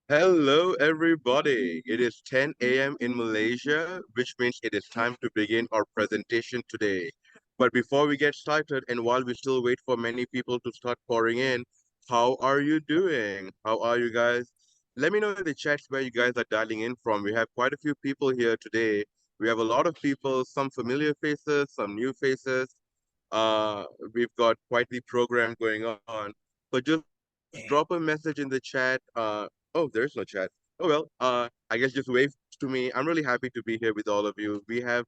Hello, everybody. It is 10 a.m. in Malaysia, which means it is time to begin our presentation today. But before we get started, and while we still wait for many people to start pouring in, how are you doing? How are you guys? Let me know in the chats where you guys are dialing in from. We have quite a few people here today. We have a lot of people, some familiar faces, some new faces. Uh, we've got quite the program going on. So just drop a message in the chat. Oh, there's no chat. Oh well, I guess just wave to me. I'm really happy to be here with all of you. We have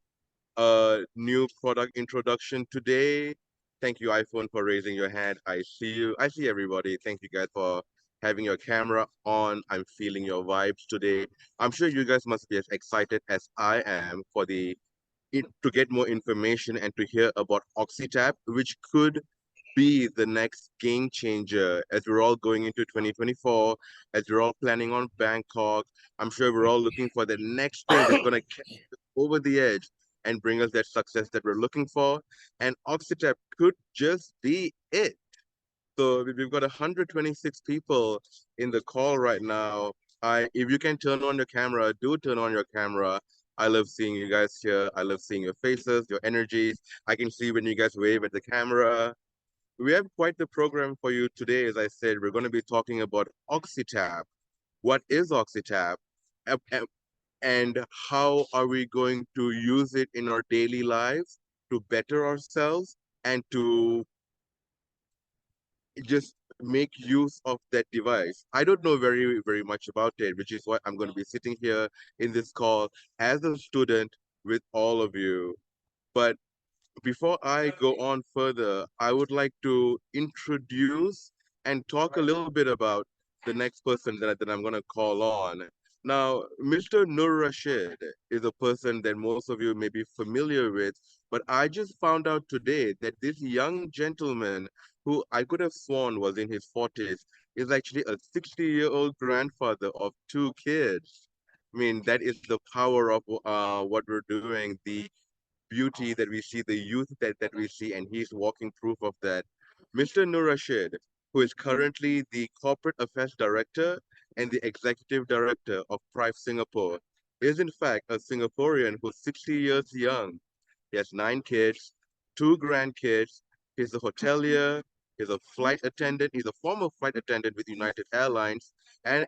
a new product introduction today. Thank you, iPhone, for raising your hand. I see you. I see everybody. Thank you guys for having your camera on. I'm feeling your vibes today. I'm sure you guys must be as excited as I am for to get more information and to hear about OxyTap, which could be the next game changer as we're all going into 2024, as we're all planning on Bangkok. I'm sure we're all looking for the next thing that's going to catch us over the edge and bring us that success that we're looking for. And OxyTap could just be it. So we've got 126 people in the call right now. If you can turn on your camera, do turn on your camera. I love seeing you guys here. I love seeing your faces, your energies. I can see when you guys wave at the camera. We have quite the program for you today. As I said, we're going to be talking about OxyTap. What is OxyTap? A- a- And how are we going to use it in our daily lives to better ourselves and to just make use of that device. I don't know very much about it, which is why I'm going to be sitting here in this call as a student with all of you. But before I go on further, I would like to introduce and talk a little bit about the next person that I'm going to call on. Now, Mr. Nur Rashid is a person that most of you may be familiar with, but I just found out today that this young gentleman, who I could have sworn was in his 40s, is actually a 60-year-old grandfather of two kids. I mean, that is the power of what we're doing, the beauty that we see, the youth that we see, and he's walking proof of that. Mr. Nur Rashid, who is currently the Corporate Affairs Director and the Executive Director of Prife Singapore, is in fact a Singaporean who's 60 years young. He has 9 kids, 2 grandkids. He's a hotelier, he's a flight attendant, he's a former flight attendant with United Airlines, and,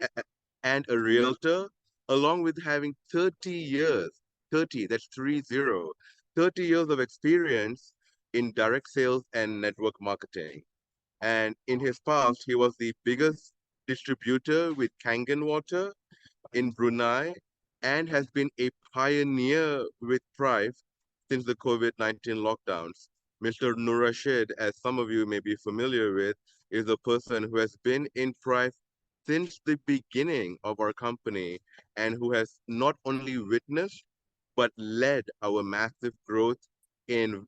and a realtor, along with having 30 years, 30, that's 30, 30 years of experience in direct sales and network marketing. And in his past, he was the biggest distributor with Kangen Water in Brunei and has been a pioneer with Prife since the COVID-19 lockdowns. Mr. Nur Rashid, as some of you may be familiar with, is a person who has been in Prife since the beginning of our company and who has not only witnessed but led our massive growth in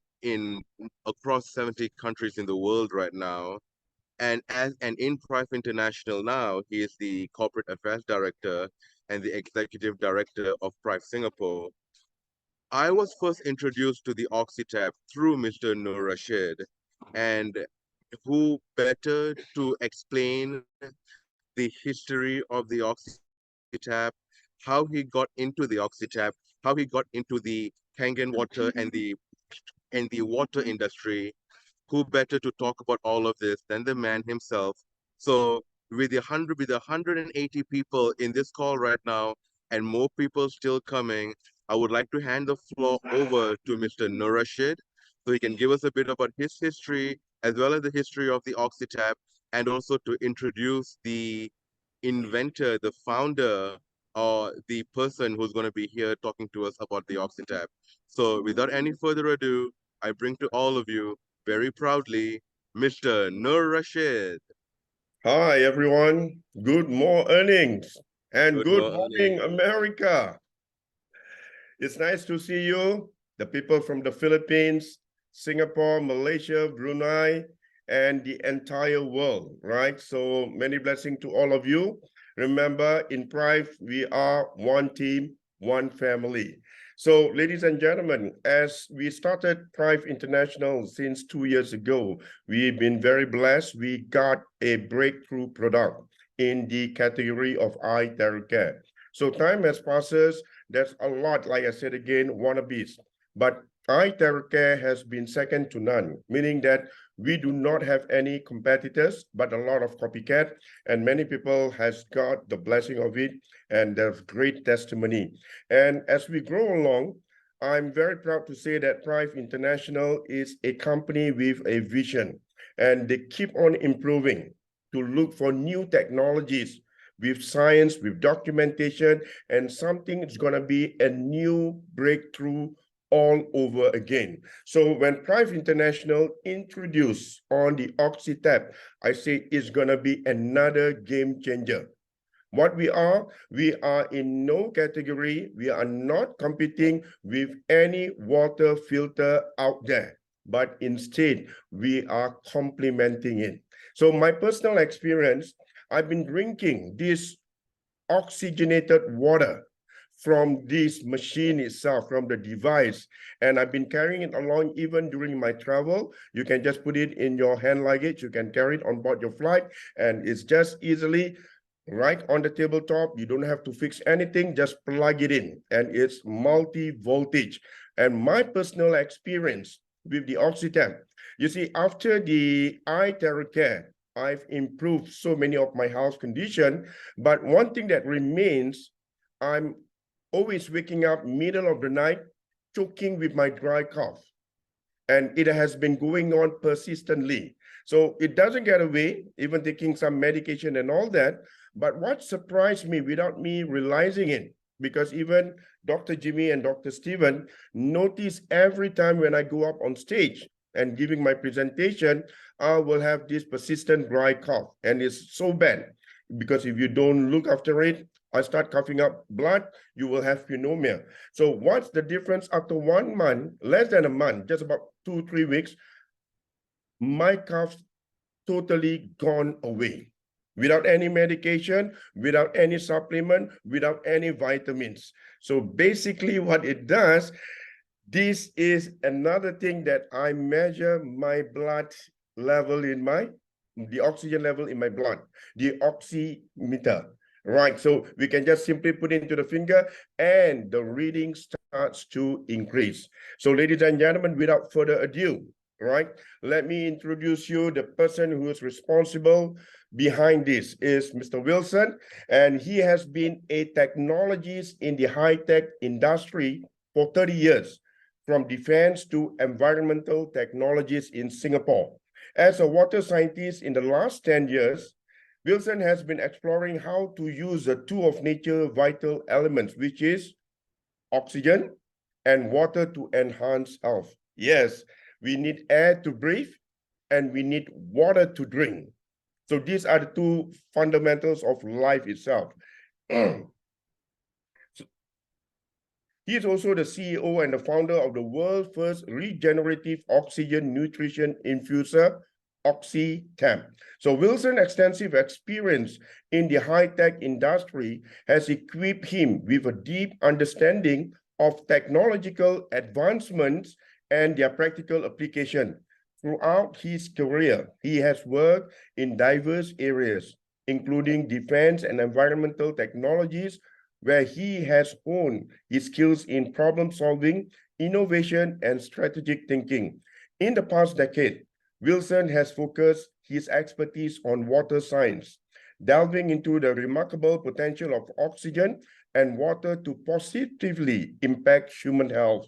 across 70 countries in the world right now. And in Prife International now, he is the corporate affairs director and the executive director of Prife Singapore. I was first introduced to the OxyTap through Mr. Nur Rashid, and who better to explain the history of the OxyTap, how he got into the OxyTap, how he got into the Kangen water and the water industry. Who better to talk about all of this than the man himself? So with 180 people in this call right now and more people still coming, I would like to hand the floor over to Mr. Nur Rashid so he can give us a bit about his history as well as the history of the OxyTap and also to introduce the inventor, the founder, or the person who's going to be here talking to us about the OxyTap. So without any further ado, I bring to all of you very proudly Mr. Nur Rashid. Hi, everyone. Good morning and Good good morning, morning. America. It's nice to see you, the people from the Philippines, Singapore, Malaysia, Brunei, and the entire world, right? So many blessings to all of you. Remember, in Prife, we are one team, one family. So, ladies and gentlemen, as we started Prife International since 2 years ago, we've been very blessed. We got a breakthrough product. in the category of eye care. So time has passes. There's a lot, like I said again, wannabes. But eye care has been second to none, meaning that we do not have any competitors, but a lot of copycat, and many people has got the blessing of it and the great testimony. And as we grow along, I'm very proud to say that Prife International is a company with a vision, and they keep on improving to look for new technologies with science, with documentation, and something is going to be a new breakthrough all over again. So when Prife International introduced on the OxyTap, I say it's going to be another game changer. What we are in no category. We are not competing with any water filter out there, but instead we are complementing it. So my personal experience, I've been drinking this oxygenated water from this machine itself, from the device. And I've been carrying it along even during my travel. You can just put it in your hand luggage. You can carry it on board your flight, and it's just easily right on the tabletop. You don't have to fix anything, just plug it in, and it's multi-voltage. And my personal experience with the OxyTap, you see, after the eye care, I've improved so many of my health condition, but one thing that remains, I'm always waking up middle of the night, choking with my dry cough. And it has been going on persistently. So it doesn't get away, even taking some medication and all that. But what surprised me without me realizing it, because even Dr. Jimmy and Dr. Steven notice every time when I go up on stage and giving my presentation, I will have this persistent dry cough. And it's so bad because if you don't look after it, I start coughing up blood, you will have pneumonia. So what's the difference after 1 month, less than a month, just about 2-3 weeks, my cough totally gone away without any medication, without any supplement, without any vitamins. So basically what it does, this is another thing that I measure my blood level in the oxygen level in my blood, the oximeter. Right, so we can just simply put into the finger and the reading starts to increase. So ladies and gentlemen, without further ado, right, let me introduce you the person who is responsible behind this is Mr. Wilson, and he has been a technologist in the high-tech industry for 30 years, from defense to environmental technologies in Singapore. As a water scientist in the last 10 years, Wilson has been exploring how to use the two of nature vital elements, which is oxygen and water to enhance health. Yes, we need air to breathe and we need water to drink. So these are the two fundamentals of life itself. He is also the CEO and the founder of the world's first regenerative oxygen nutrition infuser, OxyTap. So Wilson's extensive experience in the high-tech industry has equipped him with a deep understanding of technological advancements and their practical application. Throughout his career, he has worked in diverse areas, including defense and environmental technologies, where he has honed his skills in problem solving, innovation, and strategic thinking. In the past decade, Wilson has focused his expertise on water science, delving into the remarkable potential of oxygen and water to positively impact human health,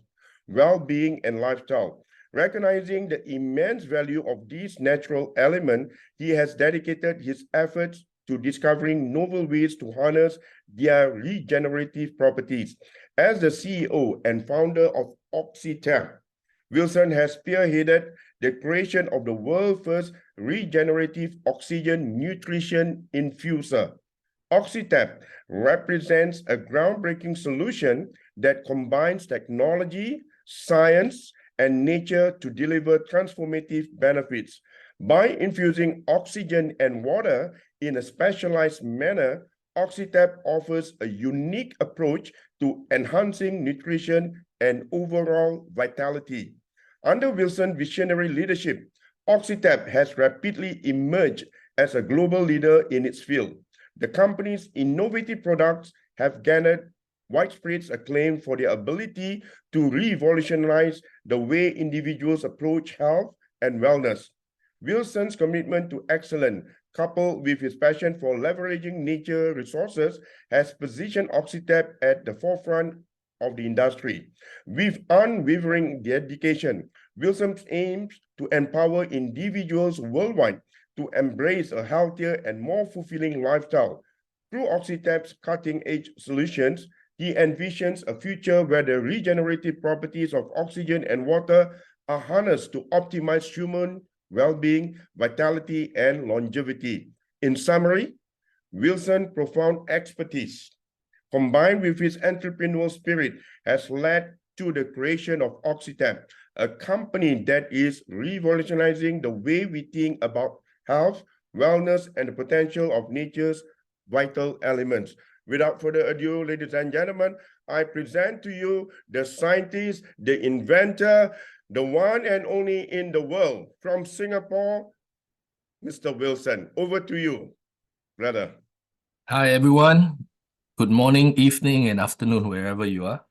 well-being, and lifestyle. Recognizing the immense value of these natural elements, he has dedicated his efforts to discovering novel ways to harness their regenerative properties. As the CEO and founder of OxyTap, Wilson has spearheaded the creation of the world's first regenerative oxygen nutrition infuser. OxyTap represents a groundbreaking solution that combines technology, science, and nature to deliver transformative benefits. By infusing oxygen and water in a specialized manner, OxyTap offers a unique approach to enhancing nutrition and overall vitality. Under Wilson's visionary leadership, OxyTap has rapidly emerged as a global leader in its field, The company's innovative products have garnered widespread acclaim for their ability to revolutionize the way individuals approach health and wellness. Wilson's commitment to excellence, coupled with his passion for leveraging nature resources, has positioned OxyTap at the forefront of the industry. With unwavering dedication, Wilson aims to empower individuals worldwide to embrace a healthier and more fulfilling lifestyle. Through OxyTap's cutting-edge solutions, he envisions a future where the regenerative properties of oxygen and water are harnessed to optimize human well-being, vitality, and longevity. In summary, Wilson's profound expertise, combined with his entrepreneurial spirit, has led to the creation of OxyTap, a company that is revolutionizing the way we think about health, wellness, and the potential of nature's vital elements. Without further ado, ladies and gentlemen, I present to you the scientist, the inventor, the one and only in the world from Singapore, Mr. Wilson. Over to you, brother. Hi, everyone. Good morning, evening, and afternoon, wherever you are.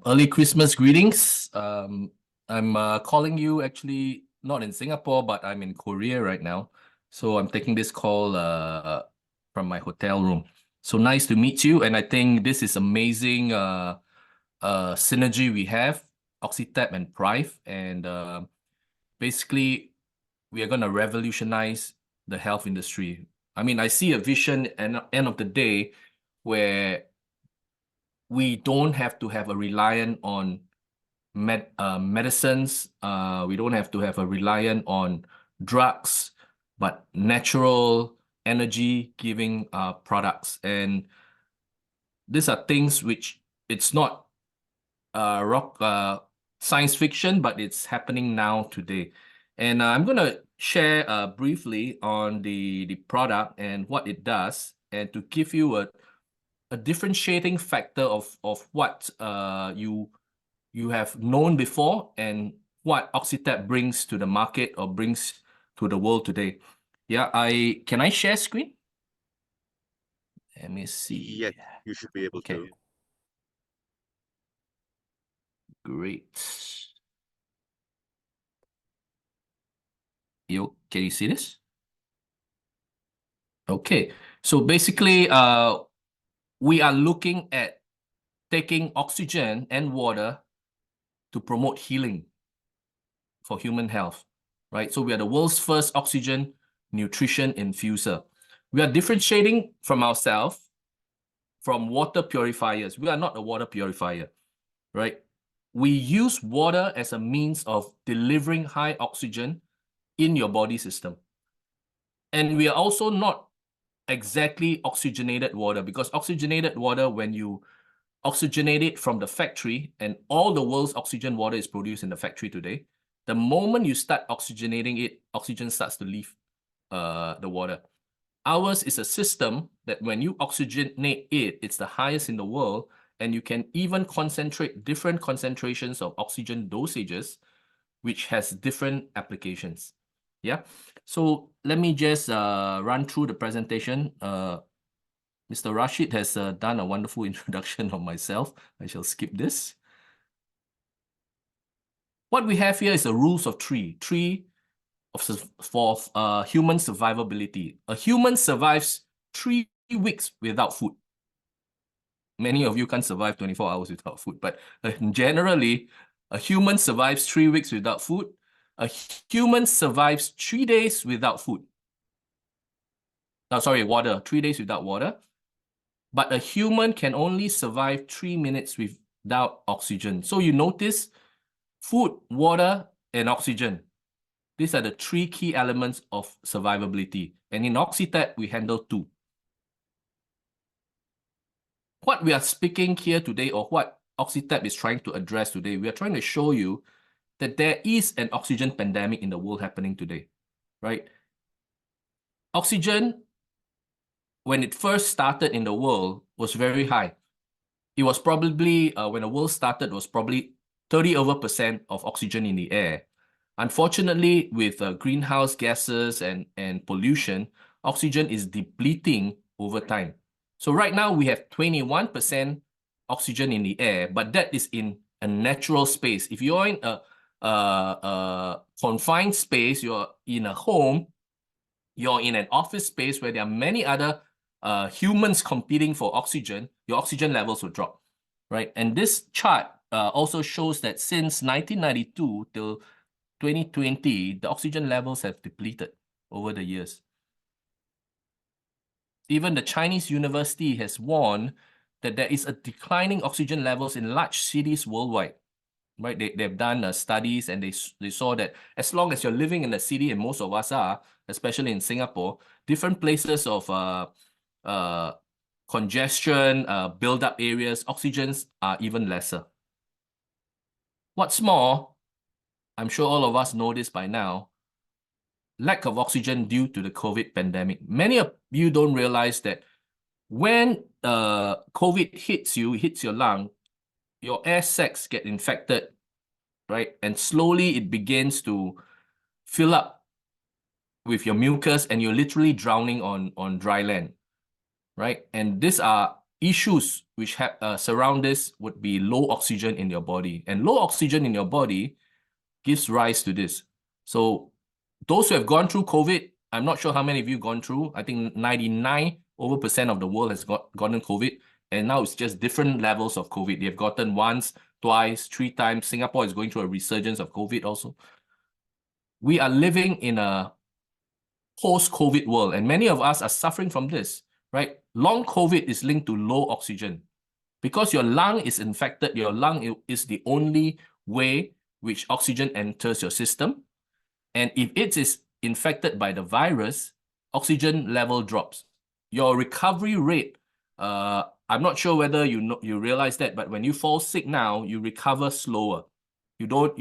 Early Christmas greetings. I'm calling you actually not in Singapore, but I'm in Korea right now. So I'm taking this call from my hotel room. So nice to meet you. And I think this is amazing synergy we have, OxyTap and Prife. And basically, we are going to revolutionize the health industry. I mean, I see a vision at the end of the day where we don't have to have a reliant on medicines. We don't have to have a reliant on drugs, but natural energy-giving products. And these are things which it's not science fiction, but it's happening now today. And I'm going to share briefly on the product and what it does, and to give you a differentiating factor of what you have known before and what OxyTap brings to the market or brings to the world today. Yeah, can I share screen? Let me see. Yes, you should be able to. Great. Can you see this? Okay, so basically, we are looking at taking oxygen and water to promote healing for human health, right? So we are the world's first oxygen nutrition infuser. We are differentiating from ourselves from water purifiers. We are not a water purifier, right? We use water as a means of delivering high oxygen in your body system. And we are also not exactly oxygenated water, because oxygenated water, when you oxygenate it from the factory, and all the world's oxygen water is produced in the factory today, the moment you start oxygenating it, oxygen starts to leave the water. Ours is a system that when you oxygenate it, it's the highest in the world, and you can even concentrate different concentrations of oxygen dosages, which has different applications. Yeah, so let me just run through the presentation. Mr. Rashid has done a wonderful introduction of myself. I shall skip this. What we have here is the rules of three for human survivability. A human survives 3 weeks without food. Many of you can't survive 24 hours without food, but generally, a human survives 3 weeks without food. A human survives 3 days without food. No, sorry, water. 3 days without water. But a human can only survive 3 minutes without oxygen. So you notice food, water, and oxygen. These are the 3 key elements of survivability. And in OxyTap, we handle 2. What we are speaking here today, or what OxyTap is trying to address today, we are trying to show you that there is an oxygen pandemic in the world happening today, right? Oxygen, when it first started in the world, was very high. It was probably, when the world started, was probably 30% of oxygen in the air. Unfortunately, with greenhouse gases and pollution, oxygen is depleting over time. So right now we have 21% oxygen in the air, but that is in a natural space. If you're in a confined space, you're in a home, you're in an office space where there are many other humans competing for oxygen, your oxygen levels will drop, right? And this chart also shows that since 1992 till 2020, the oxygen levels have depleted over the years. Even the Chinese university has warned that there is a declining oxygen levels in large cities worldwide. Right, they've done studies and they saw that as long as you're living in the city, and most of us are, especially in Singapore, different places of congestion, build-up areas, oxygens are even lesser. What's more, I'm sure all of us know this by now, lack of oxygen due to the COVID pandemic. Many of you don't realize that when COVID hits you, hits your lung, your air sacs get infected, right? And slowly it begins to fill up with your mucus and you're literally drowning on dry land, right? And these are issues which surround this would be low oxygen in your body. And low oxygen in your body gives rise to this. So those who have gone through COVID, I'm not sure how many of you gone through. I think 99% of the world has gotten COVID. And now it's just different levels of COVID. They've gotten once, twice, 3 times. Singapore is going through a resurgence of COVID also. We are living in a post-COVID world, and many of us are suffering from this, right? Long COVID is linked to low oxygen. Because your lung is infected, your lung is the only way which oxygen enters your system. And if it is infected by the virus, oxygen level drops. Your recovery rate, I'm not sure whether you realize that, but when you fall sick now, you recover slower. You don't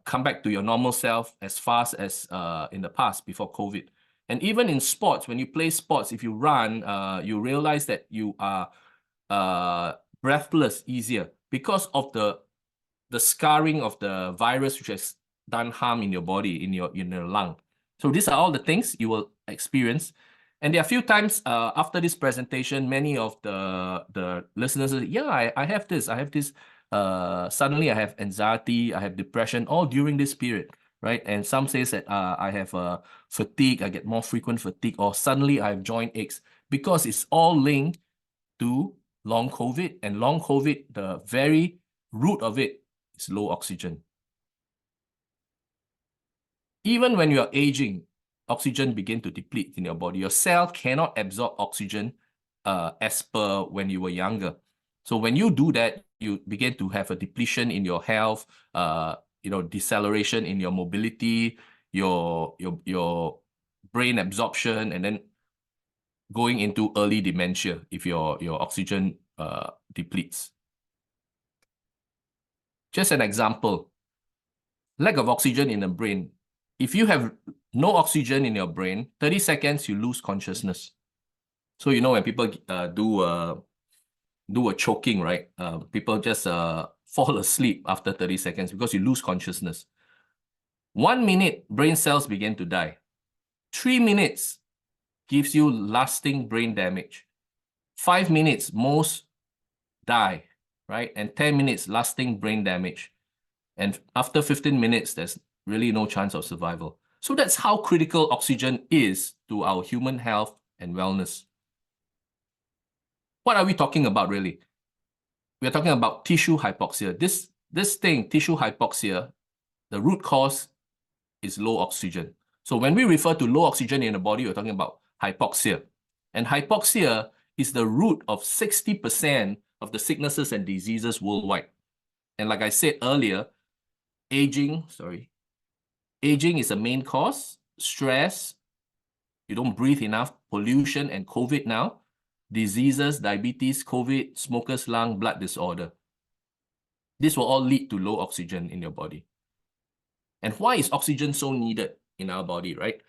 come back to your normal self as fast as in the past before COVID. And even in sports, when you play sports, if you run, you realize that you are breathless easier because of the scarring of the virus which has done harm in your body, in your lung. So these are all the things you will experience. And there are a few times after this presentation, many of the listeners say, yeah, I have this. Suddenly I have anxiety, I have depression, all during this period, right? And some says that I have fatigue, I get more frequent fatigue, or suddenly I have joint aches, because it's all linked to long COVID. And long COVID, the very root of it is low oxygen. Even when you are aging, oxygen begin to deplete in your body. Your cell cannot absorb oxygen as per when you were younger. So when you do that, you begin to have a depletion in your health, deceleration in your mobility, your brain absorption, and then going into early dementia if your oxygen depletes. Just an example, lack of oxygen in the brain. If you have no oxygen in your brain, 30 seconds, you lose consciousness. So, when people do a choking, right? People just fall asleep after 30 seconds because you lose consciousness. 1 minute, brain cells begin to die. 3 minutes gives you lasting brain damage. 5 minutes, most die, right? And 10 minutes, lasting brain damage. And after 15 minutes, there's really no chance of survival. So that's how critical oxygen is to our human health and wellness. What are we talking about really? We're talking about tissue hypoxia. This thing, tissue hypoxia, the root cause is low oxygen. So when we refer to low oxygen in the body, we're talking about hypoxia. And hypoxia is the root of 60% of the sicknesses and diseases worldwide. And like I said earlier, aging is a main cause. Stress, you don't breathe enough, pollution and COVID now, diseases, diabetes, COVID, smoker's lung, blood disorder. This will all lead to low oxygen in your body. And why is oxygen so needed in our body, right?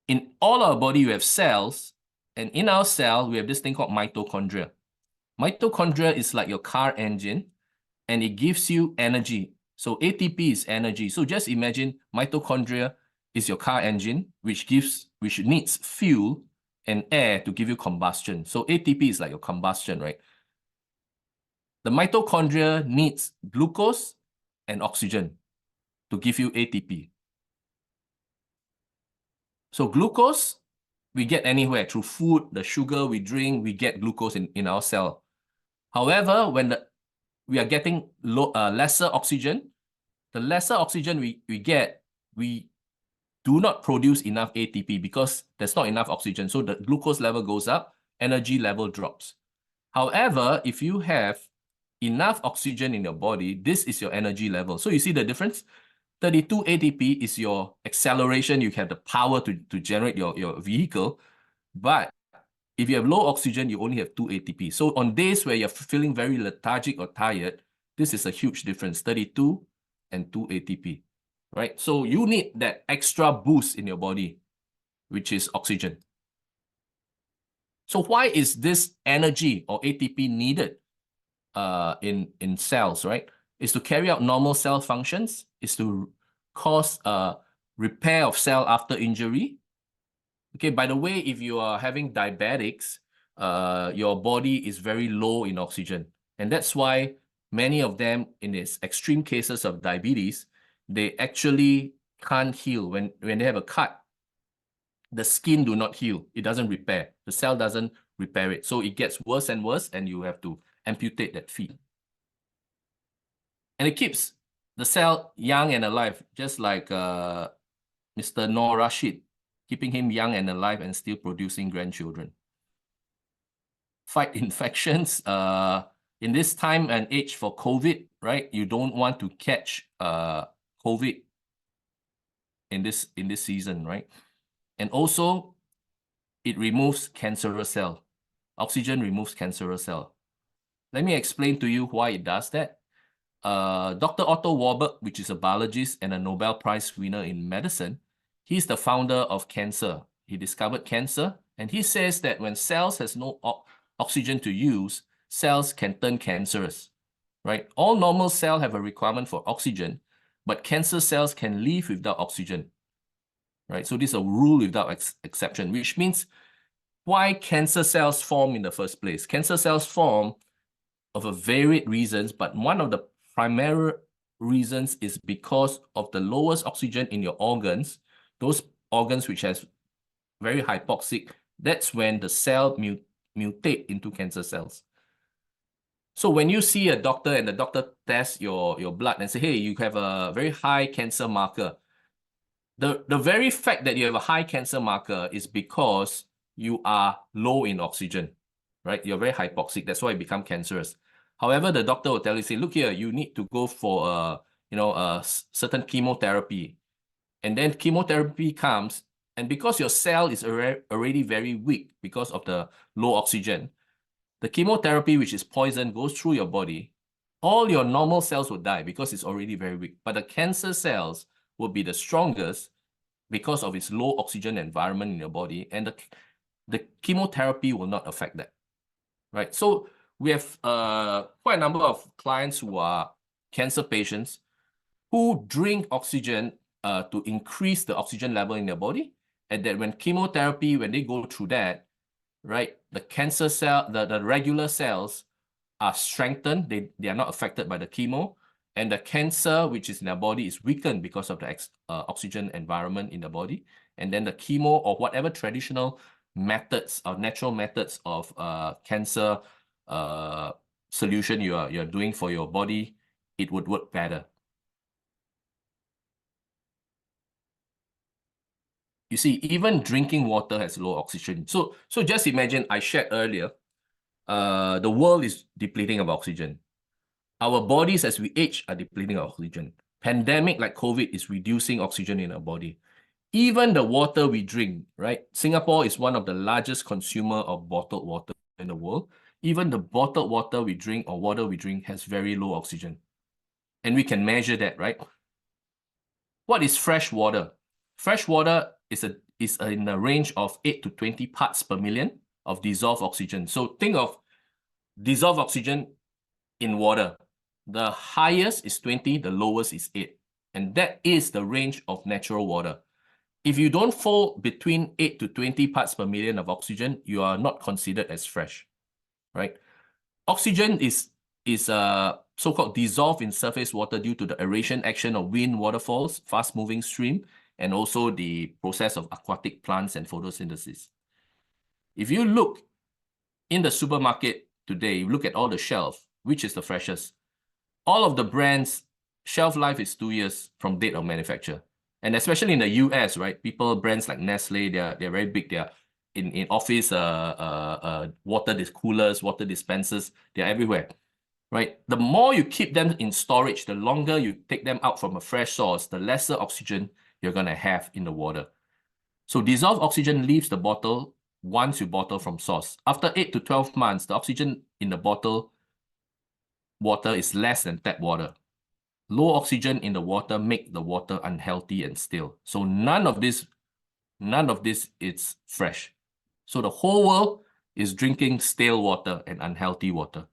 In all our body, we have cells, and in our cell, we have this thing called mitochondria. Mitochondria is like your car engine, and it gives you energy. So ATP is energy. So just imagine mitochondria is your car engine, which needs fuel and air to give you combustion. So ATP is like your combustion, right? The mitochondria needs glucose and oxygen to give you ATP. So glucose, we get anywhere through food, the sugar we drink, we get glucose in our cell. However, when we are getting lesser oxygen, the lesser oxygen we get, we do not produce enough ATP because there's not enough oxygen. So the glucose level goes up, energy level drops. However, if you have enough oxygen in your body, this is your energy level. So you see the difference? 32 ATP is your acceleration. You have the power to generate your vehicle. But if you have low oxygen, you only have 2 ATP. So on days where you're feeling very lethargic or tired, this is a huge difference, 32 and 2 ATP, right? So you need that extra boost in your body, which is oxygen. So why is this energy or ATP needed in cells, right? Is to carry out normal cell functions, is to cause repair of cell after injury. Okay, by the way, if you are having diabetics, your body is very low in oxygen. And that's why many of them, in these extreme cases of diabetes, they actually can't heal. When they have a cut, the skin do not heal. It doesn't repair. The cell doesn't repair it. So it gets worse and worse, and you have to amputate that feet. And it keeps the cell young and alive, just like Mr. Noor Rashid, keeping him young and alive and still producing grandchildren. Fight infections. In this time and age for COVID, right? You don't want to catch COVID in this season, right? And also, it removes cancerous cell. Oxygen removes cancerous cell. Let me explain to you why it does that. Dr. Otto Warburg, which is a biologist and a Nobel Prize winner in medicine, he's the founder of cancer. He discovered cancer, and he says that when cells has no oxygen to use, cells can turn cancerous, right? All normal cells have a requirement for oxygen, but cancer cells can live without oxygen, right? So this is a rule without exception, which means why cancer cells form in the first place. Cancer cells form of a varied reasons, but one of the primary reasons is because of the lowest oxygen in your organs, those organs which has very hypoxic, that's when the cell mutate into cancer cells. So when you see a doctor and the doctor tests your blood and say, hey, you have a very high cancer marker, the very fact that you have a high cancer marker is because you are low in oxygen, right? You're very hypoxic. That's why you become cancerous. However, the doctor will tell you, say, look here, you need to go for a certain chemotherapy. And then chemotherapy comes, and because your cell is already very weak because of the low oxygen, the chemotherapy, which is poison, goes through your body. All your normal cells will die because it's already very weak. But the cancer cells will be the strongest because of its low oxygen environment in your body, and the chemotherapy will not affect that, right? So we have quite a number of clients who are cancer patients who drink oxygen to increase the oxygen level in their body, and that when chemotherapy, when they go through that, right, the cancer cell, the regular cells are strengthened. They are not affected by the chemo, and the cancer which is in their body is weakened because of the oxygen environment in the body. And then the chemo or whatever traditional methods or natural methods of cancer solution you're doing for your body, it would work better. You see, even drinking water has low oxygen. So just imagine, I shared earlier, the world is depleting of oxygen. Our bodies, as we age, are depleting of oxygen. Pandemic like COVID is reducing oxygen in our body. Even the water we drink, right? Singapore is one of the largest consumer of bottled water in the world. Even the bottled water we drink or water we drink has very low oxygen. And we can measure that, right? What is fresh water? Fresh water is in the range of 8 to 20 parts per million of dissolved oxygen. So think of dissolved oxygen in water. The highest is 20, the lowest is 8. And that is the range of natural water. if you don't fall between 8 to 20 parts per million of oxygen, you are not considered as fresh, right? Oxygen is so-called dissolved in surface water due to the aeration action of wind, waterfalls, fast-moving stream, and also the process of aquatic plants and photosynthesis. If you look in the supermarket today, you look at all the shelf, which is the freshest? All of the brands, shelf life is 2 years from date of manufacture. And especially in the US, right? Brands like Nestle, they're very big. They're in office, water coolers, water dispensers, they're everywhere, right? The more you keep them in storage, the longer you take them out from a fresh source, the lesser oxygen you're gonna have in the water. So dissolved oxygen leaves the bottle once you bottle from source. After 8 to 12 months, the oxygen in the bottle water is less than tap water. Low oxygen in the water make the water unhealthy and stale. So none of this is fresh. So the whole world is drinking stale water and unhealthy water.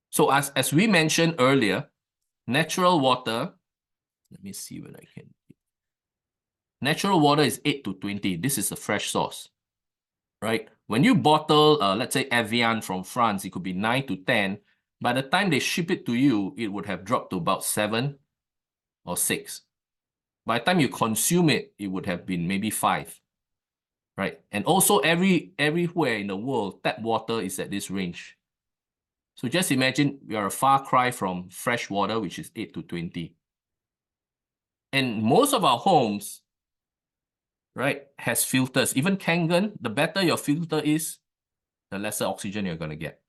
So as we mentioned earlier, natural water, let me see when I can. Natural water is 8 to 20. This is a fresh source, right? When you bottle, let's say Evian from France, it could be 9 to 10. By the time they ship it to you, it would have dropped to about 7 or 6. By the time you consume it, it would have been maybe 5, right? And also everywhere in the world, tap water is at this range. So just imagine we are a far cry from fresh water, which is 8 to 20. And most of our homes, right, has filters. Even Kangen, the better your filter is, the lesser oxygen you're going to get.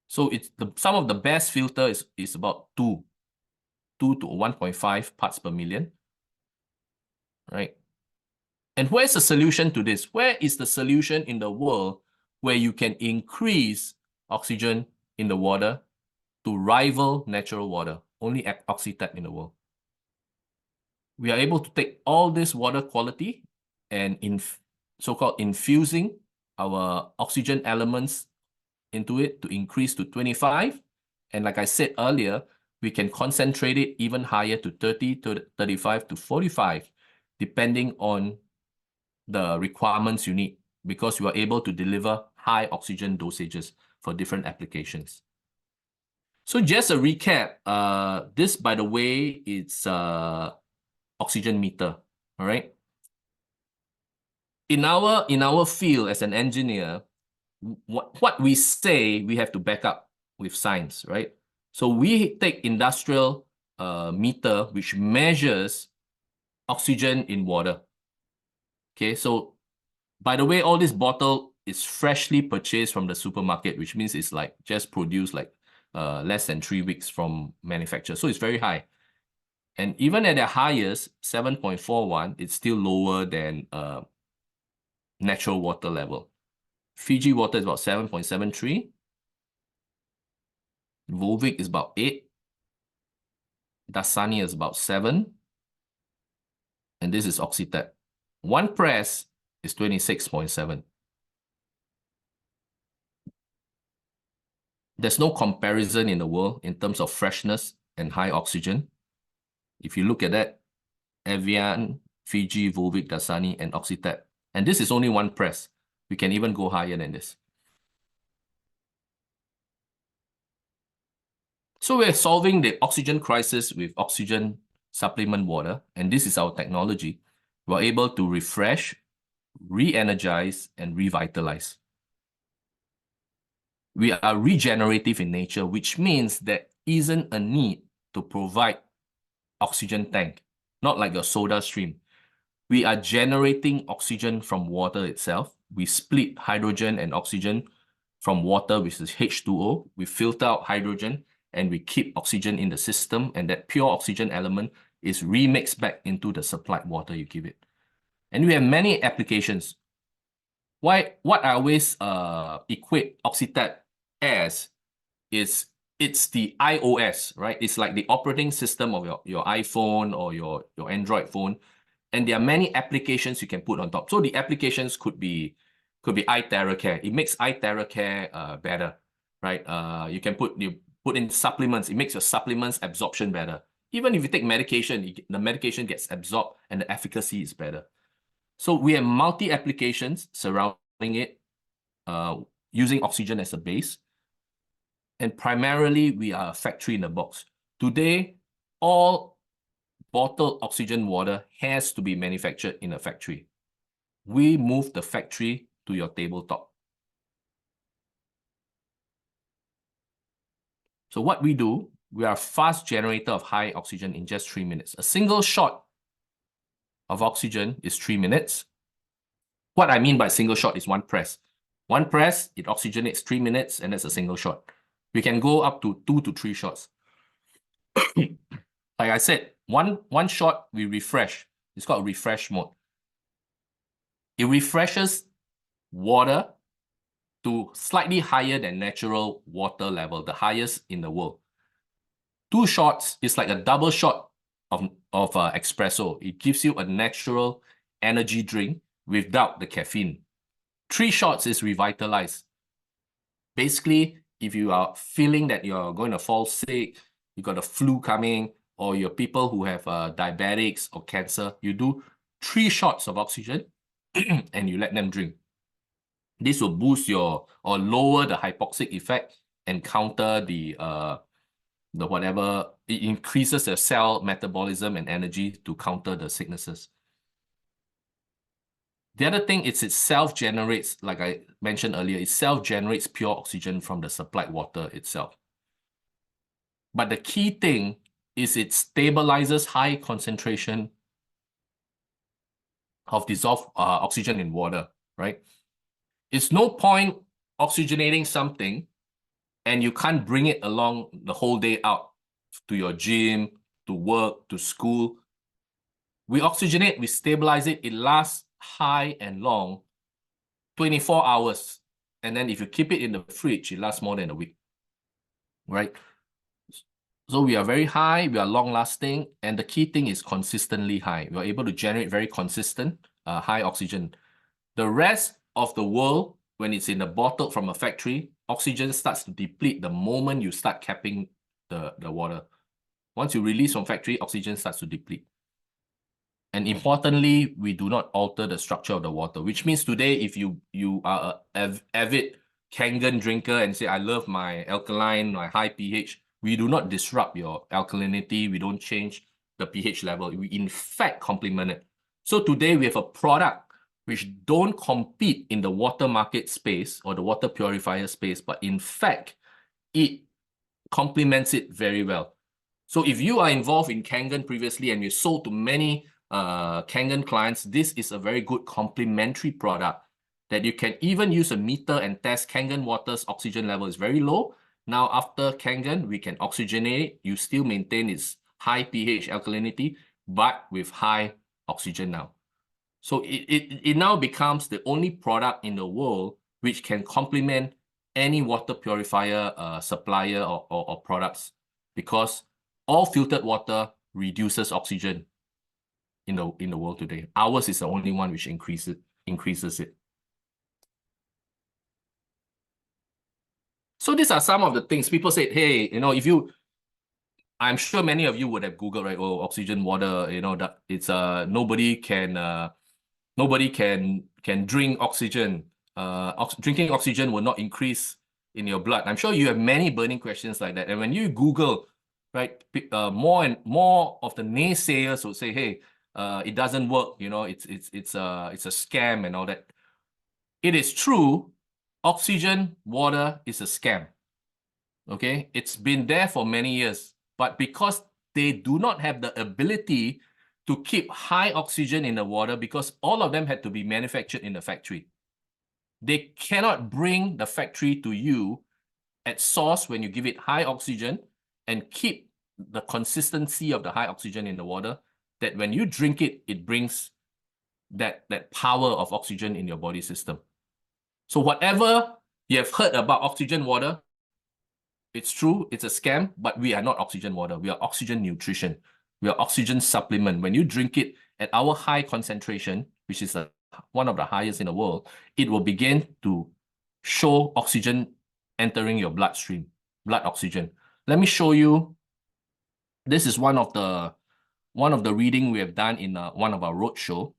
So some of the best filter is about 2 to 1.5 parts per million, right? And where's the solution to this? Where is the solution in the world where you can increase oxygen in the water to rival natural water? Only at OxyTap in the world. We are able to take all this water quality and so-called infusing our oxygen elements into it to increase to 25. And like I said earlier, we can concentrate it even higher to 30 to 35 to 45, depending on the requirements you need, because you are able to deliver high oxygen dosages for different applications. So just a recap, this, by the way, it's oxygen meter, all right? In our field as an engineer, what we say, we have to back up with science, right? So we take industrial meter, which measures oxygen in water. Okay, so by the way, all this bottle is freshly purchased from the supermarket, which means it's like just produced like less than 3 weeks from manufacture. So it's very high. And even at the highest, 7.41, it's still lower than natural water level. Fiji water is about 7.73. Volvic is about 8. Dasani is about 7. And this is OxyTap. One press is 26.7. There's no comparison in the world in terms of freshness and high oxygen. If you look at that, Evian, Fiji, Volvic, Dasani, and OxyTap. And this is only one press. We can even go higher than this. So we're solving the oxygen crisis with oxygen supplement water, and this is our technology. We're able to refresh, re-energize, and revitalize. We are regenerative in nature, which means there isn't a need to provide oxygen tank, not like a soda stream. We are generating oxygen from water itself. We split hydrogen and oxygen from water, which is H2O. We filter out hydrogen and we keep oxygen in the system, and that pure oxygen element is remixed back into the supplied water you give it. And we have many applications. What I always equate OxyTap as is it's the iOS, right? It's like the operating system of your iPhone or your Android phone. And there are many applications you can put on top. So the applications could be eye care. It makes eye care better, right? You put in supplements. It makes your supplements absorption better. Even if you take medication, the medication gets absorbed and the efficacy is better. So we have multi-applications surrounding it, using oxygen as a base. And primarily, we are a factory in the box. Today, all bottled oxygen water has to be manufactured in a factory. We move the factory to your tabletop. So what we do, we are a fast generator of high oxygen in just 3 minutes. A single shot of oxygen is 3 minutes. What I mean by single shot is one press. One press, it oxygenates 3 minutes, and that's a single shot. We can go up to 2 to 3 shots. Like I said, one shot, we refresh. It's called refresh mode. It refreshes water to slightly higher than natural water level, the highest in the world. 2 shots is like a double shot of espresso. It gives you a natural energy drink without the caffeine. 3 shots is revitalized. Basically, if you are feeling that you're going to fall sick, you got a flu coming, or you're people who have diabetics or cancer, you do 3 shots of oxygen and you let them drink. This will boost or lower the hypoxic effect and counter the whatever. It increases the cell metabolism and energy to counter the sicknesses. The other thing is it self-generates, like I mentioned earlier, it self-generates pure oxygen from the supplied water itself. But the key thing is it stabilizes high concentration of dissolved oxygen in water, right? It's no point oxygenating something and you can't bring it along the whole day out to your gym, to work, to school. We oxygenate, we stabilize it, it lasts high and long, 24 hours. And then if you keep it in the fridge, it lasts more than a week, right? So we are very high, we are long lasting, and the key thing is consistently high. We are able to generate very consistent high oxygen. The rest of the world, when it's in the bottle from a factory, oxygen starts to deplete the moment you start capping the water. Once you release from factory, oxygen starts to deplete. And importantly, we do not alter the structure of the water, which means today, if you are an avid Kangen drinker and say, I love my alkaline, my high pH, we do not disrupt your alkalinity. We don't change the pH level. We, in fact, complement it. So today, we have a product which don't compete in the water market space or the water purifier space, but in fact, it complements it very well. So if you are involved in Kangen previously and you sold to many Kangen clients, this is a very good complementary product that you can even use a meter and test. Kangen water's oxygen level is very low. Now, after Kangen, we can oxygenate. You still maintain its high pH alkalinity, but with high oxygen now. So it now becomes the only product in the world which can complement any water purifier supplier or products, because all filtered water reduces oxygen in the world today. Ours is the only one which increases it. So these are some of the things people said, hey, if you, I'm sure many of you would have Googled, right? Oh, oxygen water, that it's nobody can drink oxygen. Drinking oxygen will not increase in your blood. I'm sure you have many burning questions like that. And when you Google, right, more and more of the naysayers will say, hey, it doesn't work, it's a scam and all that. It is true, oxygen water is a scam. Okay, it's been there for many years, but because they do not have the ability to keep high oxygen in the water, because all of them had to be manufactured in the factory, they cannot bring the factory to you at source when you give it high oxygen and keep the consistency of the high oxygen in the water, that when you drink it, it brings that power of oxygen in your body system. So whatever you have heard about oxygen water, it's true, it's a scam, but we are not oxygen water. We are oxygen nutrition. We are oxygen supplement. When you drink it at our high concentration, which is one of the highest in the world, it will begin to show oxygen entering your bloodstream, blood oxygen. Let me show you This is one of the reading we have done in one of our roadshow.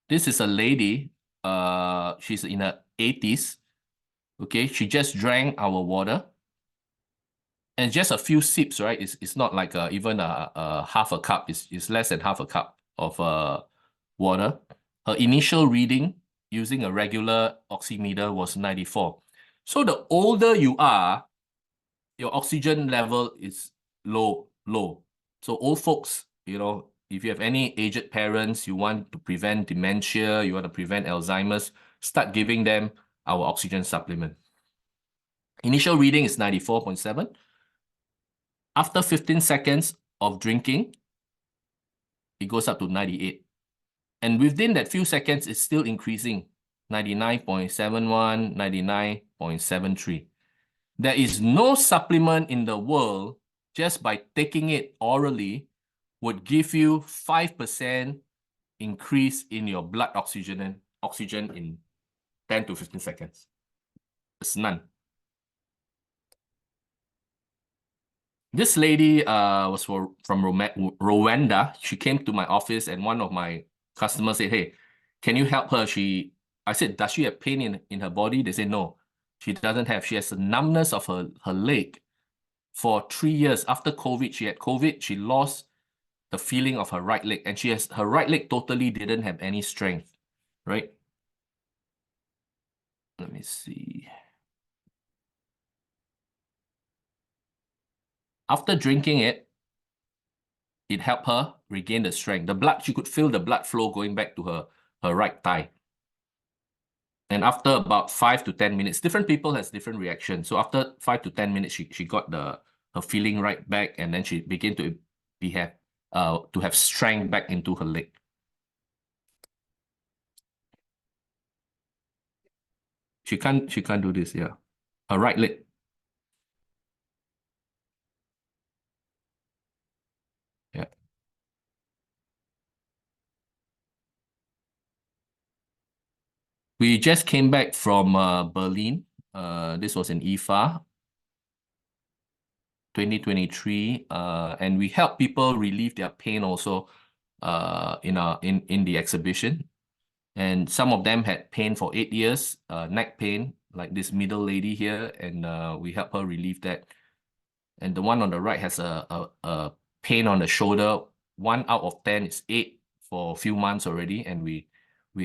This is a lady. She's in her 80s. Okay, she just drank our water, and just a few sips, right? It's not like even a half a cup. It's less than half a cup of water. Her initial reading using a regular oximeter was 94. So the older you are, your oxygen level is low. So old folks, if you have any aged parents, you want to prevent dementia, you want to prevent Alzheimer's, start giving them our oxygen supplement. Initial reading is 94.7. After 15 seconds of drinking, it goes up to 98. And within that few seconds, it's still increasing, 99.71, 99.73. There is no supplement in the world just by taking it orally would give you 5% increase in your blood oxygen in 10 to 15 seconds. It's none. This lady was from Rwanda. She came to my office, and one of my customers said, "Hey, can you help her?" I said, "Does she have pain in her body?" They said, "No, she doesn't have. She has a numbness of her leg for 3 years. After COVID, she had COVID. She lost the feeling of her right leg, and her right leg totally didn't have any strength, right?" Let me see. After drinking it helped her regain the strength. She could feel the blood flow going back to her right thigh. And after about 5 to 10 minutes, different people has different reactions. So after 5 to 10 minutes, she got her feeling right back, and then she began to have strength back into her leg. She can't do this, yeah. Her right leg. Yeah. We just came back from Berlin. This was in IFA 2023, and we help people relieve their pain also in the exhibition. And some of them had pain for 8 years, neck pain, like this middle lady here, and we help her relieve that. And the one on the right has a pain on the shoulder. 1 out of 10 is 8 for a few months already, and we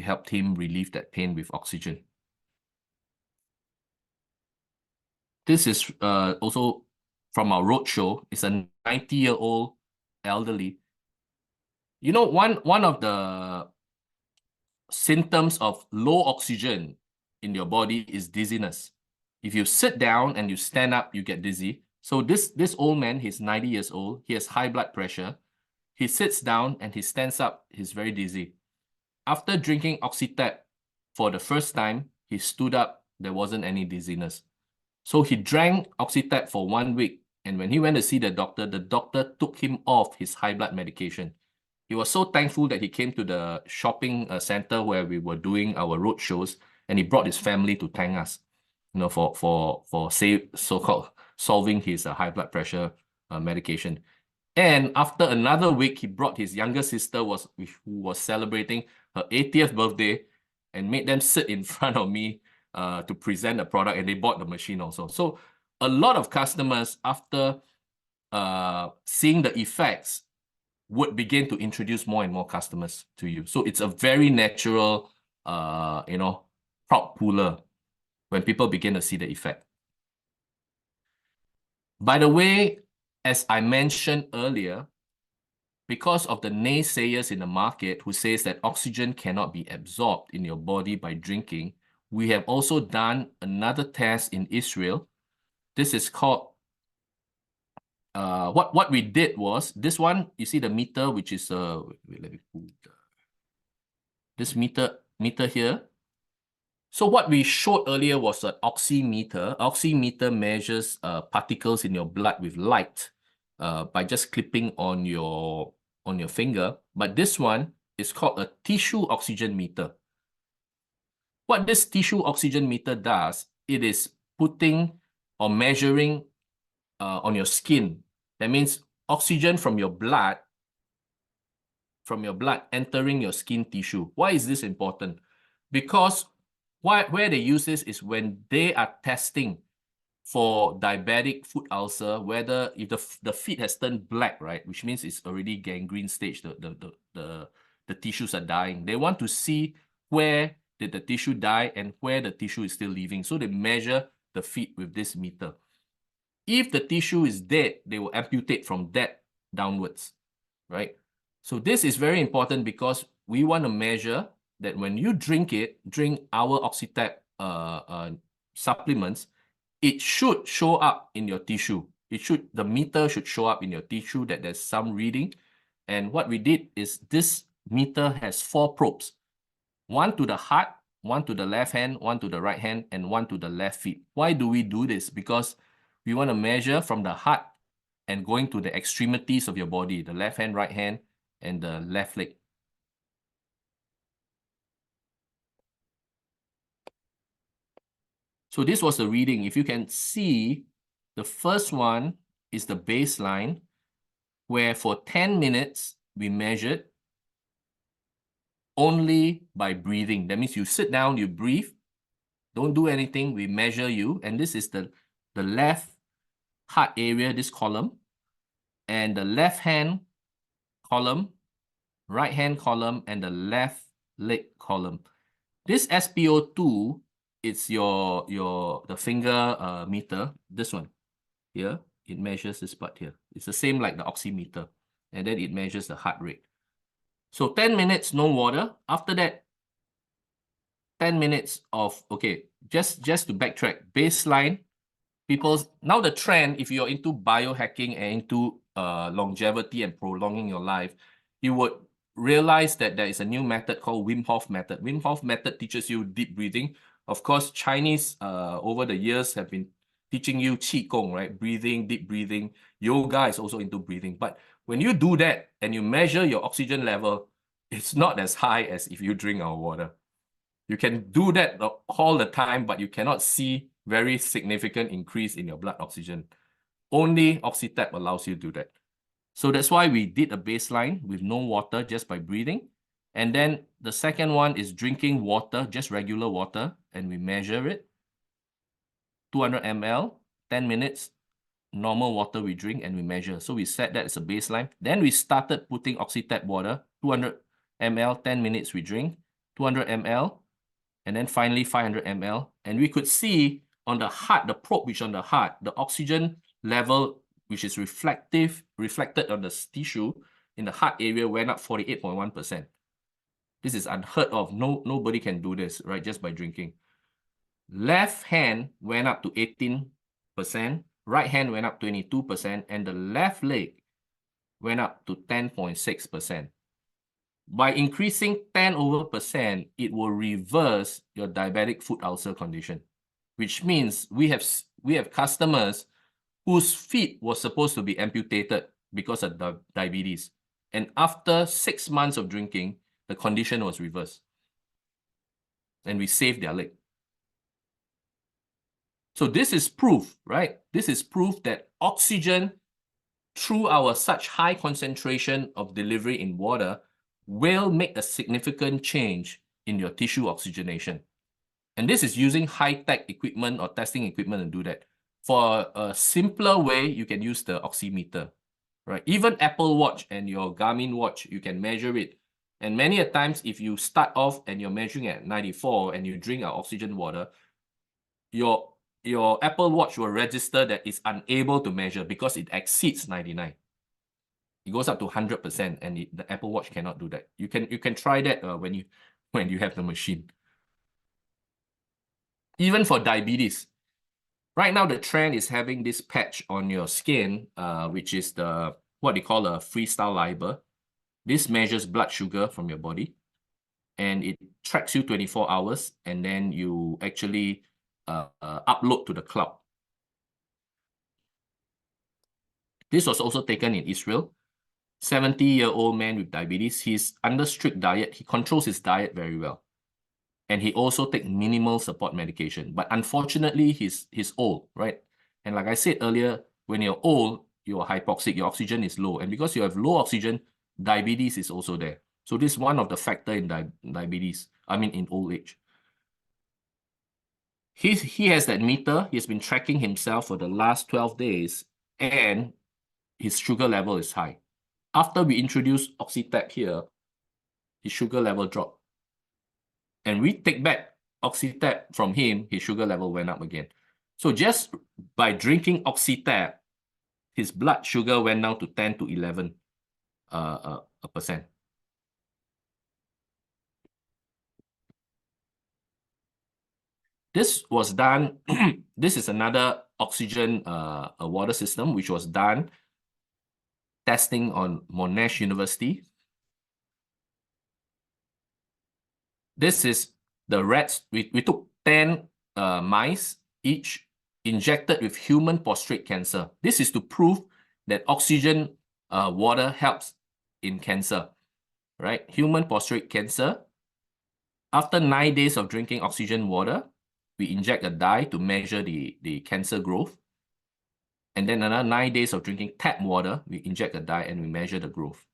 helped him relieve that pain with oxygen. This is also from our roadshow. It's a 90-year-old elderly. One of the symptoms of low oxygen in your body is dizziness. If you sit down and you stand up, you get dizzy. So this old man, he's 90 years old. He has high blood pressure. He sits down and he stands up. He's very dizzy. After drinking OxyTap for the first time, he stood up. There wasn't any dizziness. So he drank OxyTap for 1 week. And when he went to see the doctor took him off his high blood medication. He was so thankful that he came to the shopping center where we were doing our road shows, and he brought his family to thank us, for so-called solving his high blood pressure medication. And after another week, he brought his younger sister who was celebrating her 80th birthday, and made them sit in front of me to present the product, and they bought the machine also. So a lot of customers, after seeing the effects, would begin to introduce more and more customers to you. So it's a very natural, crowd puller when people begin to see the effect. By the way, as I mentioned earlier, because of the naysayers in the market who says that oxygen cannot be absorbed in your body by drinking, we have also done another test in Israel. This is called what we did was this one. You see the meter, which is let me put this meter here. So what we showed earlier was an oximeter. Oximeter measures particles in your blood with light by just clipping on your finger. But this one is called a tissue oxygen meter. What this tissue oxygen meter does, it is putting or measuring on your skin. That means oxygen from your blood entering your skin tissue. Why is this important? Because where they use this is when they are testing for diabetic foot ulcer, whether if the feet has turned black, right, which means it's already gangrene stage, the tissues are dying. They want to see where did the tissue die and where the tissue is still living. So they measure the feet with this meter. If the tissue is dead, they will amputate from that downwards, right? So this is very important because we want to measure that when you drink our OxyTap supplements, it should show up in your tissue. The meter should show up in your tissue that there's some reading. And what we did is this meter has 4 probes, one to the heart, one to the left hand, one to the right hand, and one to the left feet. Why do we do this? Because we want to measure from the heart and going to the extremities of your body, the left hand, right hand, and the left leg. So this was the reading. If you can see, the first one is the baseline, where for 10 minutes, we measured only by breathing. That means you sit down, you breathe, don't do anything, we measure you. And this is the left heart area, this column, and the left hand column, right hand column, and the left leg column. This SpO2, it's the finger meter, this one here. It measures this part here. It's the same like the oximeter. And then it measures the heart rate. So 10 minutes, no water. After that, 10 minutes of, okay, just to backtrack, baseline, now the trend, if you're into biohacking and into longevity and prolonging your life, you would realize that there is a new method called Wim Hof method. Wim Hof method teaches you deep breathing. Of course, Chinese over the years have been teaching you Qi Gong, right? Breathing, deep breathing. Yoga is also into breathing. But when you do that and you measure your oxygen level, it's not as high as if you drink our water. You can do that all the time, but you cannot see very significant increase in your blood oxygen. Only OxyTap allows you to do that. So that's why we did a baseline with no water, just by breathing. And then the second one is drinking water, just regular water, and we measure it. 200 ml, 10 minutes, normal water we drink, and we measure. So we set that as a baseline. Then we started putting OxyTap water, 200 ml, 10 minutes we drink, 200 ml, and then finally 500 ml. And we could see on the heart, the probe which on the heart, the oxygen level, which is reflected on the tissue in the heart area, went up 48.1%. This is unheard of. Nobody can do this, right? Just by drinking. Left hand went up to 18%, right hand went up 22%, and the left leg went up to 10.6%. By increasing 10%, it will reverse your diabetic foot ulcer condition, which means we have customers whose feet was supposed to be amputated because of diabetes. And after 6 months of drinking, the condition was reversed. And we saved their leg. So this is proof, right? This is proof that oxygen, through our such high concentration of delivery in water, will make a significant change in your tissue oxygenation. And this is using high-tech equipment or testing equipment to do that. For a simpler way, you can use the oximeter, right? Even Apple Watch and your Garmin watch, you can measure it. And many a times, if you start off and you're measuring at 94 and you drink our oxygen water, your Apple Watch will register that it's unable to measure because it exceeds 99. It goes up to 100%, and the Apple Watch cannot do that. You can try that when you have the machine. Even for diabetes, right now the trend is having this patch on your skin, which is what they call a freestyle liber. This measures blood sugar from your body, and it tracks you 24 hours, and then you actually upload to the cloud. This was also taken in Israel. 70-year-old man with diabetes. He's under strict diet. He controls his diet very well. And he also takes minimal support medication. But unfortunately, he's old, right? And like I said earlier, when you're old, you're hypoxic, your oxygen is low. And because you have low oxygen, diabetes is also there. So this is one of the factor in diabetes, in old age. He has that meter. He's been tracking himself for the last 12 days, and his sugar level is high. After we introduce OxyTap here, his sugar level dropped. And we take back OxyTap from him, his sugar level went up again. So just by drinking OxyTap, his blood sugar went down to 10 to 11%. This was done, this is another oxygen water system, which was done testing on Monash University. This is the rats. We took 10 mice, each injected with human prostate cancer. This is to prove that oxygen water helps in cancer, right? Human prostate cancer. After 9 days of drinking oxygen water, we inject a dye to measure the cancer growth. And then another 9 days of drinking tap water, we inject a dye and we measure the growth.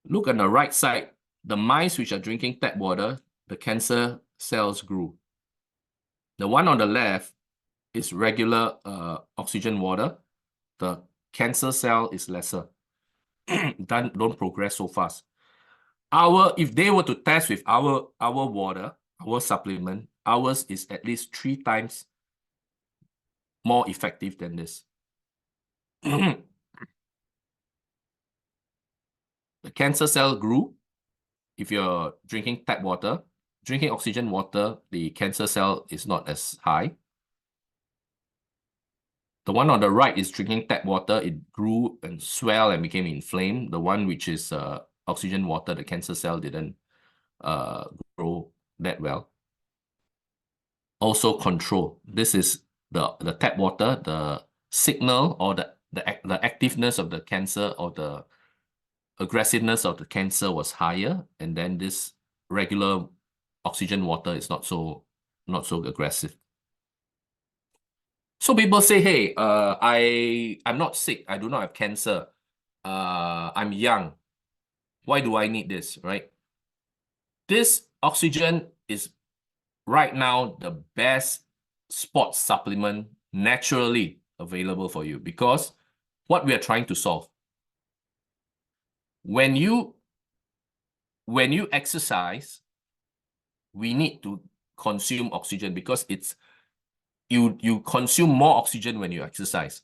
Look on the right side, the mice which are drinking tap water, the cancer cells grew. The one on the left is regular oxygen water. The cancer cell is lesser. Don't progress so fast. If they were to test with our water, our supplement, ours is at least 3 times more effective than this. The cancer cell grew. If you're drinking tap water, drinking oxygen water, the cancer cell is not as high. The one on the right is drinking tap water. It grew and swelled and became inflamed. The one which is oxygen water, the cancer cell didn't grow that well. Also control. This is the tap water, the signal or the activeness of the cancer or the aggressiveness of the cancer was higher, and then this regular oxygen water is not so aggressive. So people say, hey, I'm not sick, I do not have cancer, I'm young, why do I need this, right? This oxygen is right now the best sports supplement naturally available for you, because what we are trying to solve, when you exercise, we need to consume oxygen because you consume more oxygen when you exercise,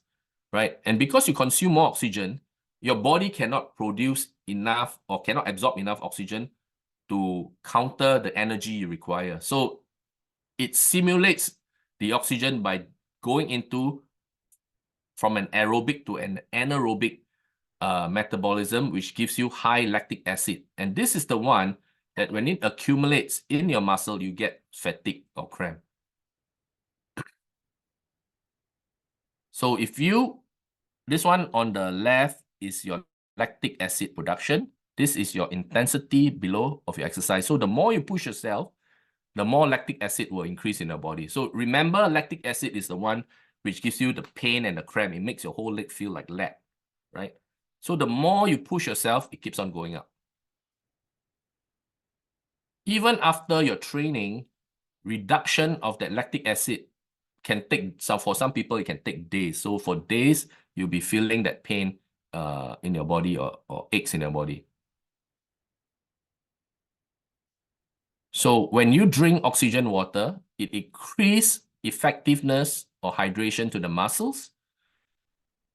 right? And because you consume more oxygen, your body cannot produce enough or cannot absorb enough oxygen to counter the energy you require. So it simulates the oxygen by going into from an aerobic to an anaerobic metabolism, which gives you high lactic acid. And this is the one that when it accumulates in your muscle, you get fatigue or cramp. So this one on the left is your lactic acid production. This is your intensity below of your exercise. So the more you push yourself, the more lactic acid will increase in your body. So remember, lactic acid is the one which gives you the pain and the cramp. It makes your whole leg feel like lead, right? So the more you push yourself, it keeps on going up. Even after your training, reduction of that lactic acid can take, for some people, it can take days. So for days, you'll be feeling that pain in your body or aches in your body. So when you drink oxygen water, it increases effectiveness or hydration to the muscles.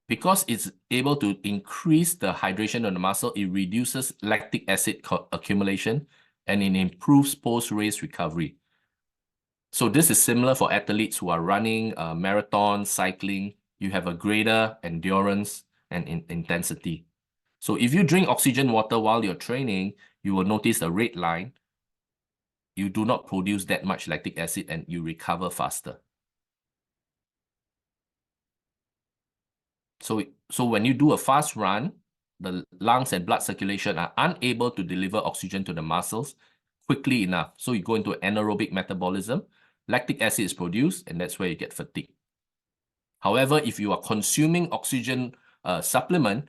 Because it's able to increase the hydration of the muscle, it reduces lactic acid accumulation and it improves post-race recovery. So this is similar for athletes who are running marathon, cycling. You have a greater endurance and intensity. So if you drink oxygen water while you're training, you will notice the red line. You do not produce that much lactic acid and you recover faster. So when you do a fast run, the lungs and blood circulation are unable to deliver oxygen to the muscles quickly enough. So you go into anaerobic metabolism, lactic acid is produced, and that's where you get fatigue. However, if you are consuming oxygen supplement,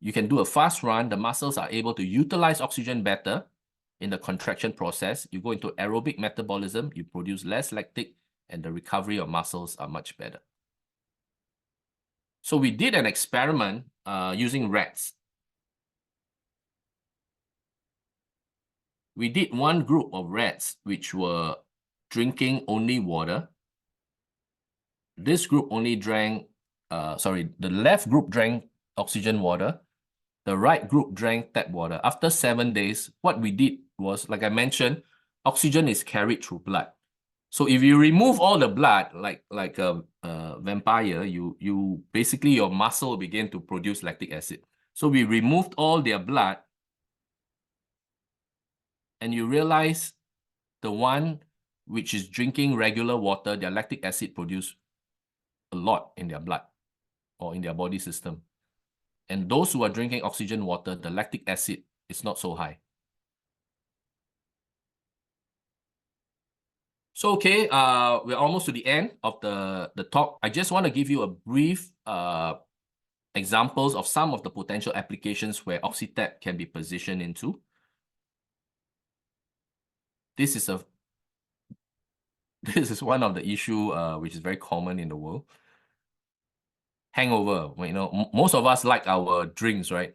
you can do a fast run. The muscles are able to utilize oxygen better in the contraction process. You go into aerobic metabolism, you produce less lactic, and the recovery of muscles are much better. So we did an experiment using rats. We did one group of rats which were drinking only water. This group only drank, the left group drank oxygen water. The right group drank tap water. After 7 days, what we did was, like I mentioned, oxygen is carried through blood. So if you remove all the blood, like a vampire, you basically your muscle begin to produce lactic acid. So we removed all their blood, and you realize the one which is drinking regular water, their lactic acid produce a lot in their blood or in their body system. And those who are drinking oxygen water, the lactic acid is not so high. So, okay, we're almost to the end of the talk. I just want to give you a brief examples of some of the potential applications where OxyTap can be positioned into. This is one of the issue which is very common in the world. Hangover. You know, most of us like our drinks, right?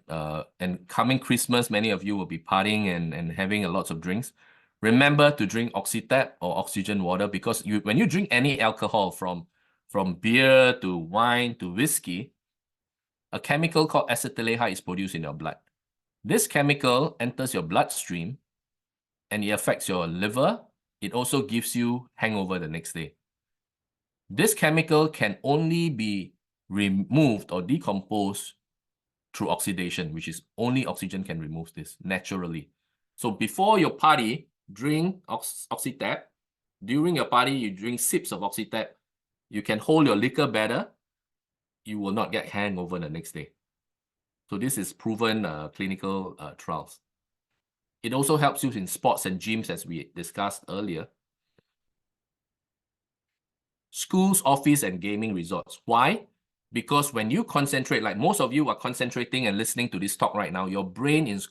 And coming Christmas, many of you will be partying and having a lots of drinks. Remember to drink OxyTap or oxygen water, because when you drink any alcohol, from beer to wine to whiskey, a chemical called acetaldehyde is produced in your blood. This chemical enters your bloodstream and it affects your liver. It also gives you hangover the next day. This chemical can only be removed or decomposed through oxidation, which is only oxygen can remove this naturally. So before your party, drink OxyTap. During your party, you drink sips of OxyTap. You can hold your liquor better. You will not get hangover the next day. So this is proven clinical trials. It also helps you in sports and gyms, as we discussed earlier. Schools, office, and gaming resorts. Why? Because when you concentrate, like most of you are concentrating and listening to this talk right now, your brain is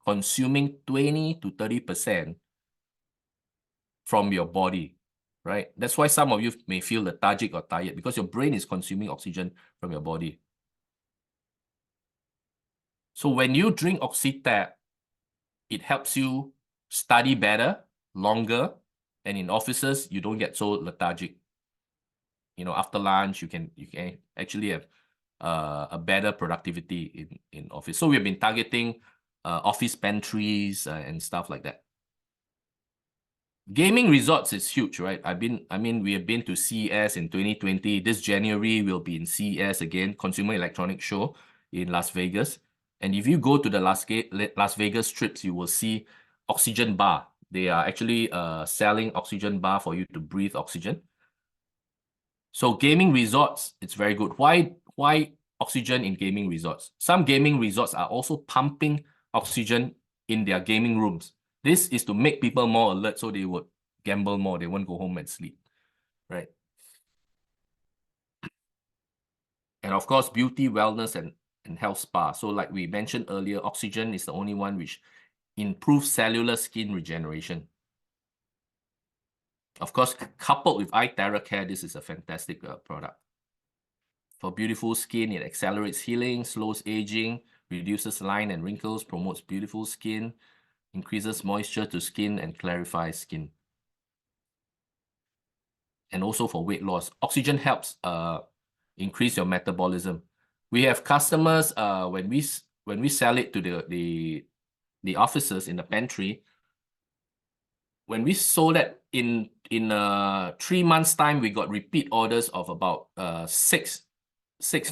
consuming 20 to 30% from your body, right? That's why some of you may feel lethargic or tired, because your brain is consuming oxygen from your body. So when you drink OxyTap, it helps you study better, longer, and in offices, you don't get so lethargic. You know, after lunch, you can actually have a better productivity in office. So we've been targeting office pantries and stuff like that. Gaming resorts is huge, right? We have been to CES in 2020. This January, we'll be in CES again, Consumer Electronics Show in Las Vegas. And if you go to the Las Vegas strips, you will see oxygen bar. They are actually selling oxygen bar for you to breathe oxygen. So gaming resorts, it's very good. Why oxygen in gaming resorts? Some gaming resorts are also pumping oxygen in their gaming rooms. This is to make people more alert, so they would gamble more. They won't go home and sleep, right? And of course, beauty, wellness, and health spa. So like we mentioned earlier, oxygen is the only one which improves cellular skin regeneration. Of course, coupled with iTerra Care, this is a fantastic product. For beautiful skin, it accelerates healing, slows aging, reduces line and wrinkles, promotes beautiful skin, increases moisture to skin, and clarifies skin. And also for weight loss, oxygen helps increase your metabolism. We have customers when we sell it to the officers in the pantry. When we sold it in 3 months' time, we got repeat orders of about six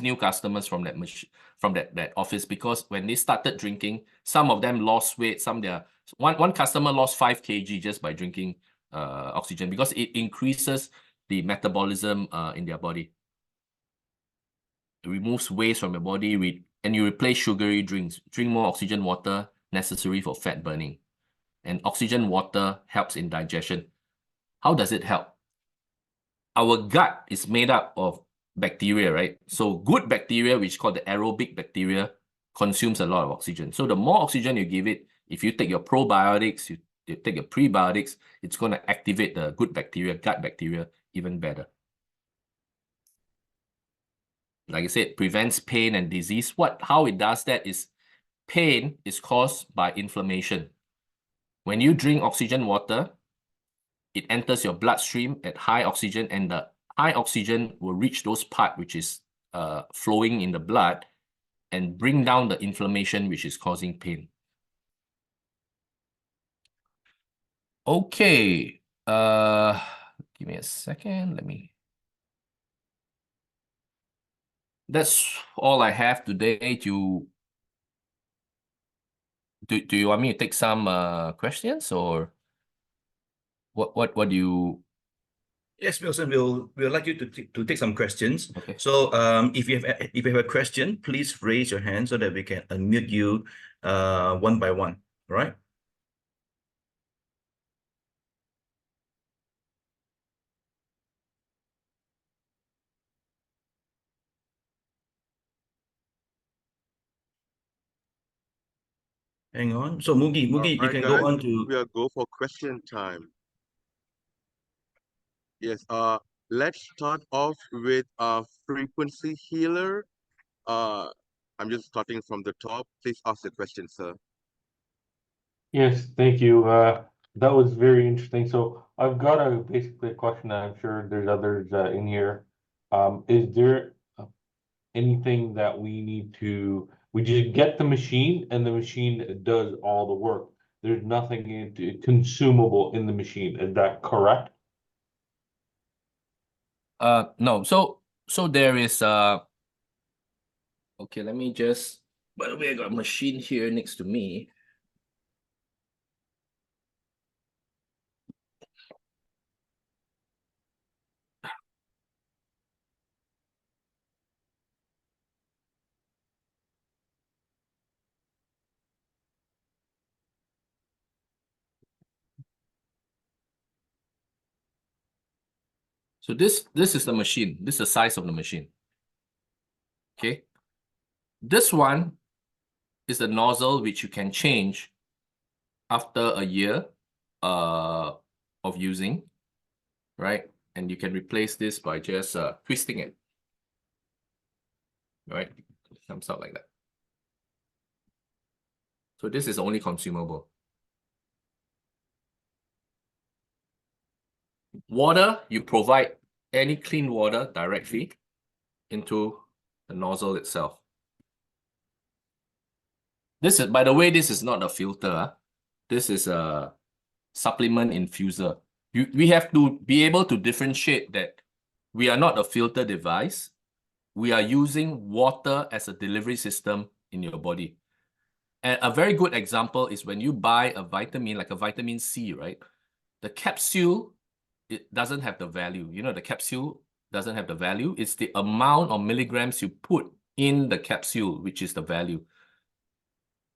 new customers from that office, because when they started drinking, some of them lost weight. One customer lost 5 kg just by drinking oxygen, because it increases the metabolism in their body. It removes waste from your body, and you replace sugary drinks. Drink more oxygen water, necessary for fat burning. And oxygen water helps in digestion. How does it help? Our gut is made up of bacteria, right? So good bacteria, which is called the aerobic bacteria, consumes a lot of oxygen. So the more oxygen you give it, if you take your probiotics, you take your prebiotics, it's going to activate the good bacteria, gut bacteria, even better. Like I said, prevents pain and disease. How it does that is pain is caused by inflammation. When you drink oxygen water, it enters your bloodstream at high oxygen, and the high oxygen will reach those parts which is flowing in the blood and bring down the inflammation which is causing pain. Okay, give me a second. That's all I have today. Do you want me to take some questions, or what do you? Yes, Wilson, we'll like you to take some questions. Okay. So if you have a question, please raise your hand so that we can unmute you one by one. All right? Hang on. So Mugi, All you right, can guys, go on to. we'll go for question time. Yes, let's start off with frequency healer. I'm just starting from the top. Please ask the question, sir. Yes, thank you. That was very interesting. So I've got basically a question that I'm sure there's others in here. Is there anything that we just get the machine and the machine does all the work? There's nothing consumable in the machine. Is that correct? No. So there is okay, let me just, by the way, I got a machine here next to me. So this is the machine. This is the size of the machine. Okay. This one is the nozzle which you can change after a year of using, right? And you can replace this by just twisting it, right? It comes out like that. So this is only consumable. Water, you provide any clean water directly into the nozzle itself. This is, by the way, this is not a filter. This is a supplement infuser. We have to be able to differentiate that we are not a filter device. We are using water as a delivery system in your body. And a very good example is when you buy a vitamin, like a vitamin C, right? The capsule, it doesn't have the value. You know, the capsule doesn't have the value. It's the amount of milligrams you put in the capsule, which is the value.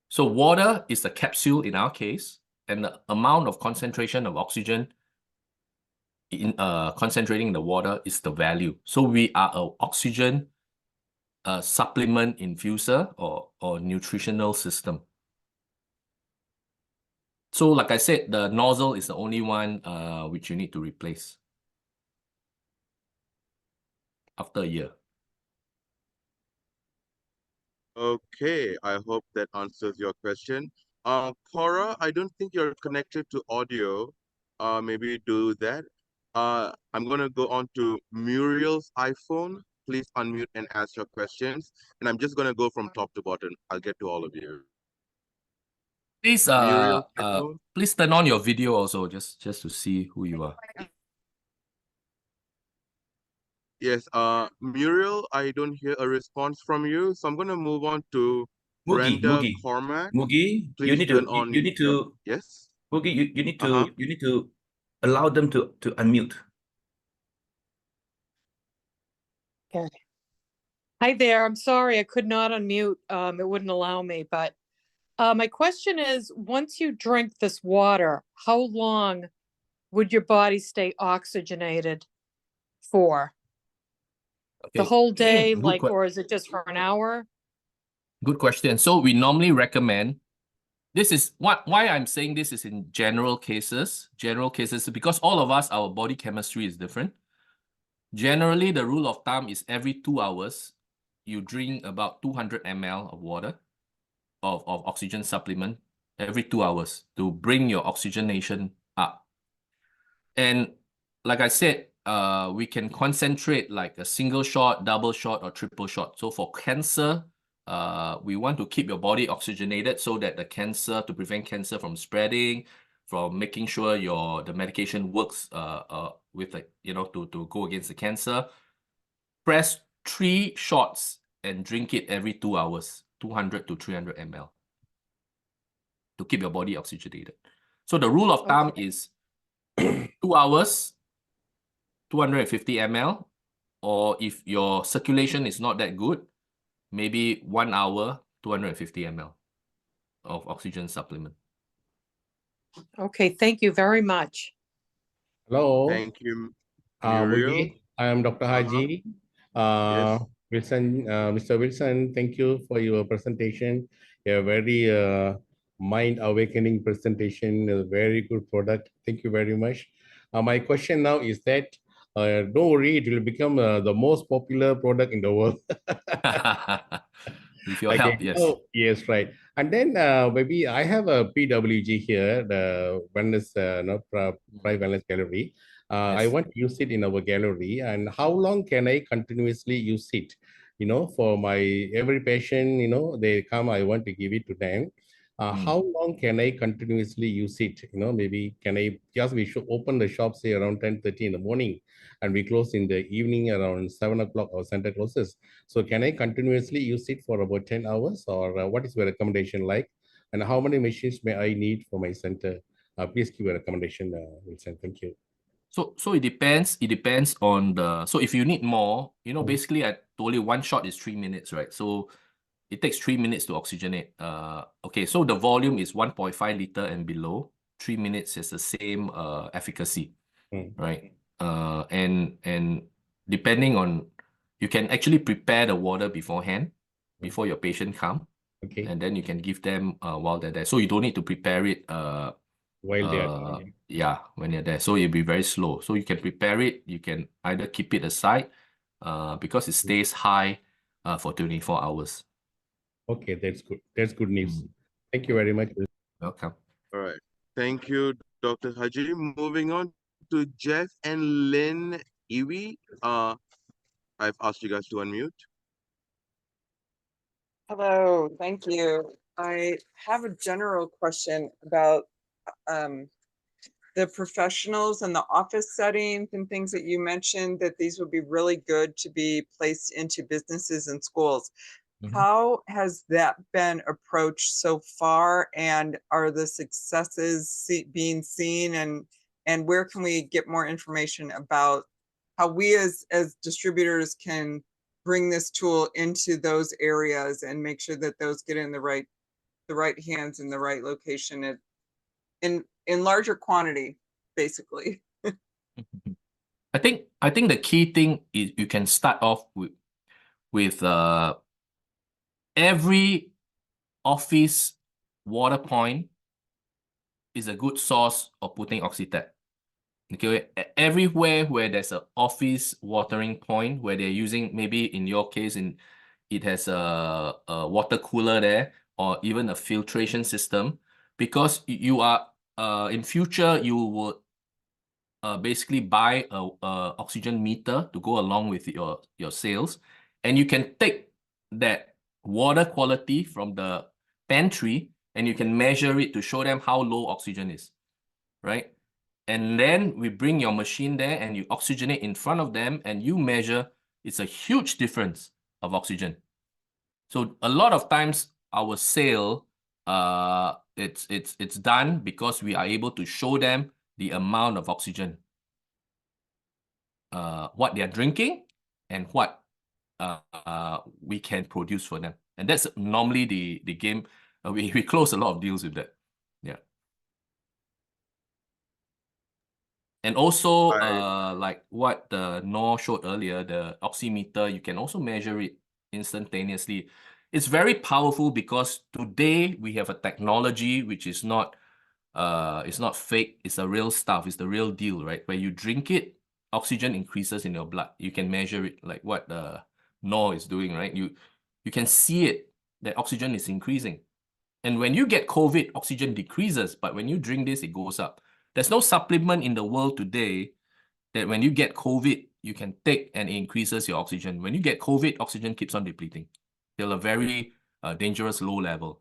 So water is the capsule in our case, and the amount of concentration of oxygen in concentrating the water is the value. So we are an oxygen supplement infuser or nutritional system. So like I said, the nozzle is the only one which you need to replace after a year. Okay, I hope that answers your question. Cora, I don't think you're connected to audio. Maybe do that. I'm gonna go on to Muriel's iPhone. Please unmute and ask your questions. And I'm just gonna go from top to bottom. I'll get to all of you. Please Muriel's iPhone. please turn on your video also, just to see who you are. Yes, Muriel, I don't hear a response from you, so I'm gonna move on to Brenda Cormack. Mugi, you Please need turn to on you need to yes. Mugi, you need to allow them to unmute. Okay. Hi there. I'm sorry I could not unmute. It wouldn't allow me. But my question is, once you drink this water, how long would your body stay oxygenated for? The Okay. whole day, Good like, que- or is it just for an hour? Good question. So we normally recommend, this is why I'm saying this is in general cases, because all of us, our body chemistry is different. Generally, the rule of thumb is every 2 hours, you drink about 200 ml of water, of oxygen supplement, every 2 hours to bring your oxygenation up. And like I said, we can concentrate like a single shot, double shot, or triple shot. So for cancer, we want to keep your body oxygenated so that to prevent cancer from spreading, from making sure the medication works with to go against the cancer. Press 3 shots and drink it every 2 hours, 200 to 300 ml, to keep your body oxygenated. So the rule of thumb is 2 hours, 250 ml, or if your circulation is not that good, maybe 1 hour, 250 ml of oxygen supplement. Okay, thank you very much. Hello, Thank you, Muriel. Murli. I am Dr. Haji. Yes. Wilson, Mr. Wilson, thank you for your presentation. A very mind-awakening presentation, a very good product. Thank you very much. My question now is that, don't worry, it will become the most popular product in the world. With your Okay. help, yes. Oh, yes, right. And then maybe I have a PWG here, the wellness, Prife Wellness Gallery. I Yes. want to use it in our gallery. And how long can I continuously use it? For my every patient, they come, I want to give it to them. How long can I continuously use it? Maybe can I just, we should open the shop, say around 10:30 in the morning, and we close in the evening around 7 o'clock or center closes. So can I continuously use it for about 10 hours, or what is your recommendation like? And how many machines may I need for my center? Please give a recommendation, Wilson. Thank you. So it depends. It depends on so if you need more, Mm. basically I told you 1 shot is 3 minutes, right? So it takes 3 minutes to oxygenate. Okay, so the volume is 1.5 liter and below. 3 minutes is the same efficacy, right? And depending on, you can actually prepare the water beforehand, before your patient come, Okay. and then you can give them while they're there. So you don't need to prepare it While they are when you're there. So it'll be very slow. So you can prepare it. You can either keep it aside because it stays high for 24 hours. Okay, that's good. That's good news. Thank you very much. Welcome. All right. Thank you, Dr. Haji. Moving on to Jeff and Lynn Iwi. I've asked you guys to unmute. Hello, thank you. I have a general question about the professionals and the office settings and things that you mentioned, that these would be really good to be placed into businesses and schools. How has that been approached so far, and are the successes being seen, and where can we get more information about how we as distributors can bring this tool into those areas and make sure that those get in the right hands in the right location in larger quantity, basically. I think the key thing is you can start off with every office water point is a good source of putting OxyTap. Okay, everywhere where there's an office watering point where they're using, maybe in your case, it has a water cooler there, or even a filtration system, because you are in future you would basically buy a oxygen meter to go along with your sales, and you can take that water quality from the pantry and you can measure it to show them how low oxygen is, right? And then we bring your machine there and you oxygenate in front of them and you measure. It's a huge difference of oxygen. So a lot of times our sale, it's done because we are able to show them the amount of oxygen, what they're drinking, and what we can produce for them. And that's normally the game. We close a lot of deals with that. Yeah. And also, I like what the Noor showed earlier, the oximeter, you can also measure it instantaneously. It's very powerful because today we have a technology which is not it's not fake, it's a real stuff, it's the real deal, right? Where you drink it, oxygen increases in your blood. You can measure it like what Noor is doing, right? You can see it, that oxygen is increasing. And when you get COVID, oxygen decreases, but when you drink this, it goes up. There's no supplement in the world today that when you get COVID, you can take and it increases your oxygen. When you get COVID, oxygen keeps on depleting till a very dangerous low level,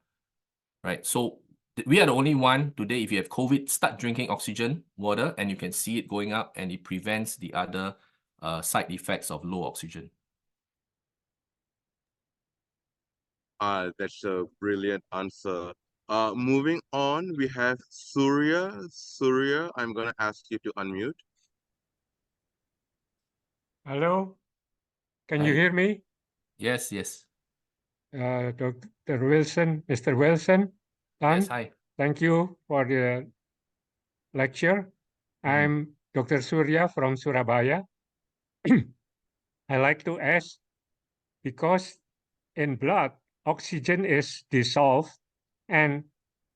right? So we are the only one today, if you have COVID, start drinking oxygen water and you can see it going up and it prevents the other side effects of low oxygen. That's a brilliant answer. Moving on, we have Surya. Surya, I'm gonna ask you to unmute. Hello, can you Hi. hear me? Yes, yes. Dr. Wilson, Mr. Wilson, Yes, Tan, hi. thank you for the lecture. I'm Dr. Surya from Surabaya. I like to ask, because in blood, oxygen is dissolved and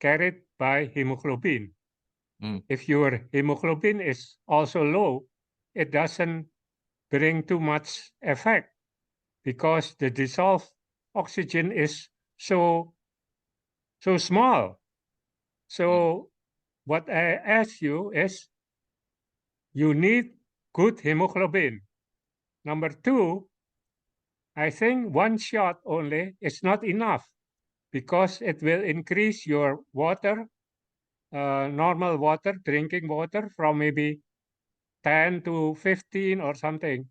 carried by hemoglobin. If your hemoglobin is also low, it doesn't bring too much effect because the dissolved oxygen is so small. So what I ask you is, you need good hemoglobin. Number two, I think one shot only is not enough because it will increase your water, normal water, drinking water from maybe 10 to 15 or something.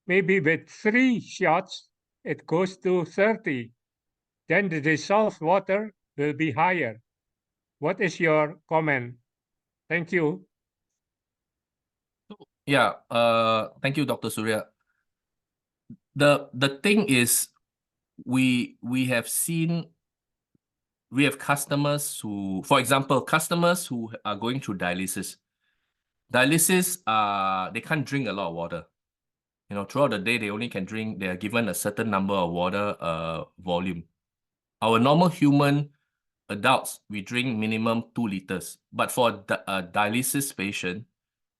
Maybe with 3 shots, it goes to 30. Then the dissolved water will be higher. What is your comment? Thank you. Yeah, thank you, Dr. Surya. The thing is, we have customers who, for example, customers who are going through dialysis. Dialysis, they can't drink a lot of water. You know, throughout the day, they are given a certain number of water volume. Our normal human adults, we drink minimum 2 liters. But for a dialysis patient,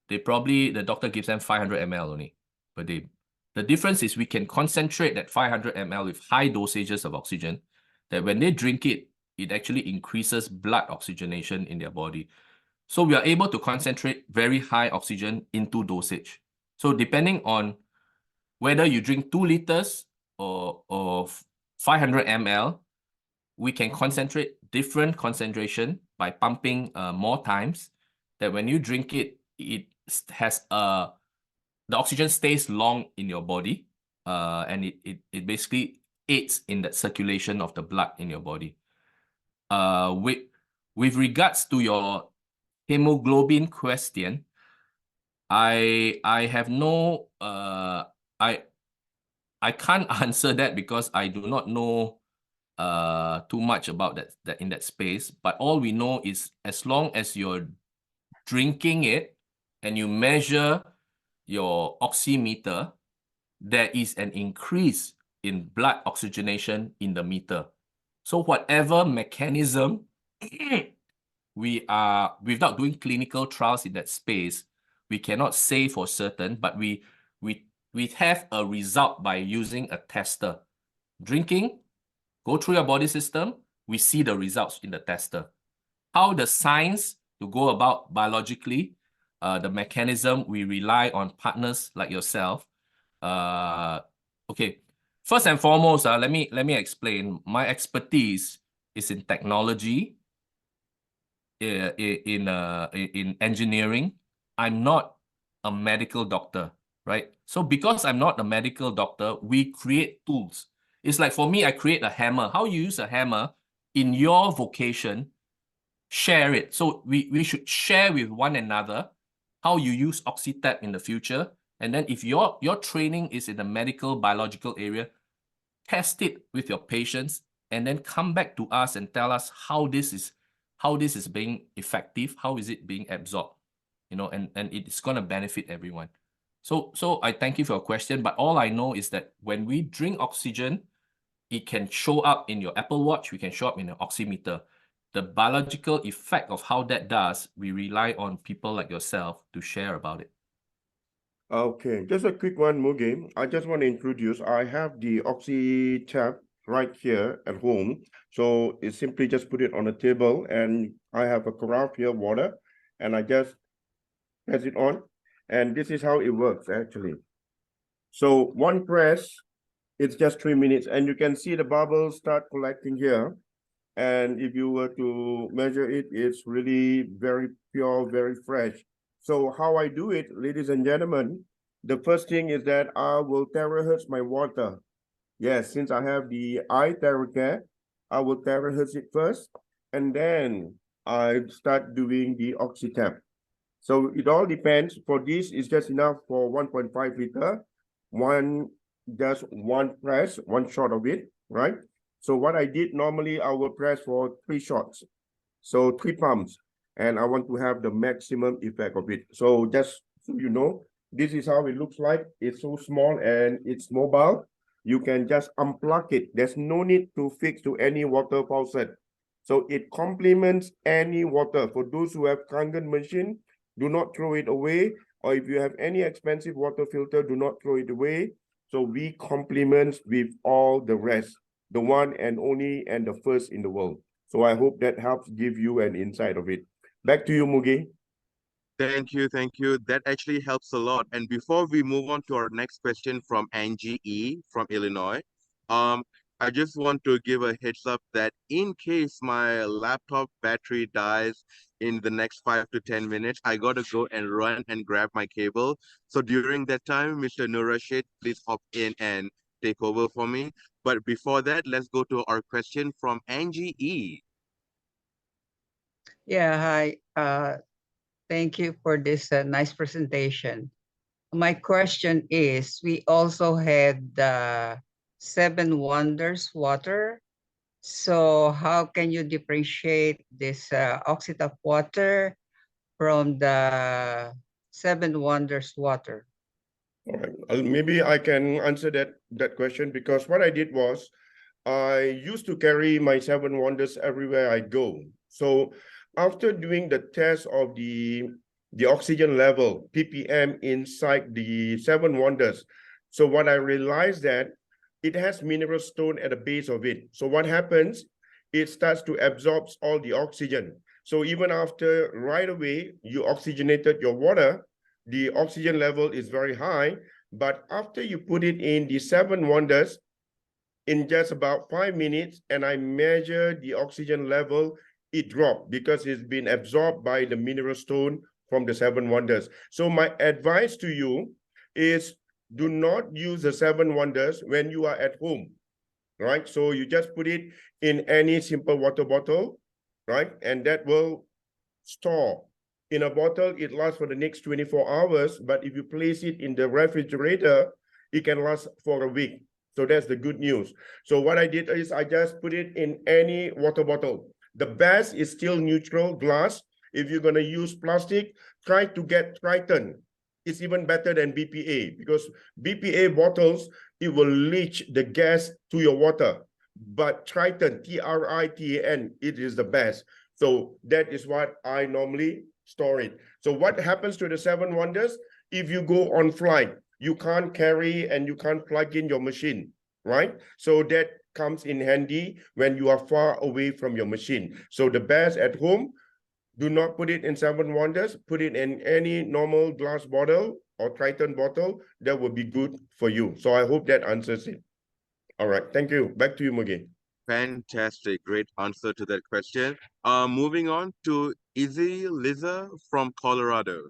the doctor gives them 500 ml only per day. The difference is we can concentrate that 500 ml with high dosages of oxygen, that when they drink it, it actually increases blood oxygenation in their body. So we are able to concentrate very high oxygen into dosage. So depending on whether you drink 2 liters or 500 ml, we can concentrate different concentration by pumping more times, that when you drink it, it has the oxygen stays long in your body, and it basically aids in the circulation of the blood in your body. With regards to your hemoglobin question, I have no I can't answer that because I do not know too much about that in that space. But all we know is, as long as you're drinking it and you measure your oximeter, there is an increase in blood oxygenation in the meter. So whatever mechanism we are, without doing clinical trials in that space, we cannot say for certain, but we have a result by using a tester. Drinking, go through your body system, we see the results in the tester. How the science to go about biologically, the mechanism, we rely on partners like yourself. Okay, first and foremost, let me explain. My expertise is in technology, in engineering. I'm not a medical doctor, right? So because I'm not a medical doctor, we create tools. It's like, for me, I create a hammer. How you use a hammer in your vocation, share it. So we should share with one another how you use OxyTap in the future. And then if your training is in the medical biological area, test it with your patients and then come back to us and tell us how this is being effective, how is it being absorbed. you know, and it's going to benefit everyone. So I thank you for your question, but all I know is that when we drink oxygen, it can show up in your Apple Watch, we can show up in an oximeter. The biological effect of how that does, we rely on people like yourself to share about it. Okay, just a quick one, Mugi. I just want to introduce, I have the OxyTap right here at home. So it's simply just put it on a table, and I have a carafe here, water, and I just press it on. And this is how it works actually. So one press, it's just 3 minutes, and you can see the bubbles start collecting here. And if you were to measure it, it's really very pure, very fresh. So how I do it, ladies and gentlemen, the first thing is that I will terahertz my water. Yes, since I have the eye TeraCare, I will terahertz it first, and then I start doing the OxyTap. So it all depends. For this, it's just enough for 1.5 liter. Just one press, one shot of it, right? So what I did, normally I will press for 3 shots. So 3 pumps, and I want to have the maximum effect of it. So just so you know, this is how it looks like. It's so small and it's mobile. You can just unplug it. There's no need to fix to any water faucet. So it complements any water. For those who have Kangen machine, do not throw it away. Or if you have any expensive water filter, do not throw it away. So we complement with all the rest, the one and only and the first in the world. So I hope that helps give you an insight of it. Back to you, Mugi. Thank you, thank you. That actually helps a lot. And before we move on to our next question from Angie E from Illinois, I just want to give a heads up that in case my laptop battery dies in the next 5 to 10 minutes, I gotta go and run and grab my cable. So during that time, Mr. Nurashid, please hop in and take over for me. But before that, let's go to our question from Angie E. Yeah, hi. Thank you for this nice presentation. My question is, we also had the 7 Wonders water. So how can you differentiate this OxyTap water from the 7 Wonders water? All right. Maybe I can answer that question, because what I did was I used to carry my 7 Wonders everywhere I go. So after doing the test of the oxygen level, ppm inside the 7 Wonders, so what I realized that it has mineral stone at the base of it. So what happens? It starts to absorb all the oxygen. So even after right away you oxygenated your water, the oxygen level is very high. But after you put it in the 7 Wonders, in just about 5 minutes, and I measure the oxygen level, it dropped because it's been absorbed by the mineral stone from the 7 Wonders. So my advice to you is, do not use the 7 Wonders when you are at home, right? So you just put it in any simple water bottle, right? And that will store. In a bottle, it lasts for the next 24 hours, but if you place it in the refrigerator, it can last for a week. So that's the good news. So what I did is I just put it in any water bottle. The best is still neutral glass. If you're going to use plastic, try to get Triton. It's even better than BPA, because BPA bottles, it will leach the gas to your water. But Triton, Tritan, it is the best. So that is what I normally store it. So what happens to the 7 Wonders? If you go on flight, you can't carry and you can't plug in your machine, right? So that comes in handy when you are far away from your machine. So the best at home, do not put it in 7 Wonders, put it in any normal glass bottle or Triton bottle. That would be good for you. So I hope that answers it. All right, thank you. Back to you, Mugi. Fantastic, great answer to that question. Moving on to Izzy Liza from Colorado.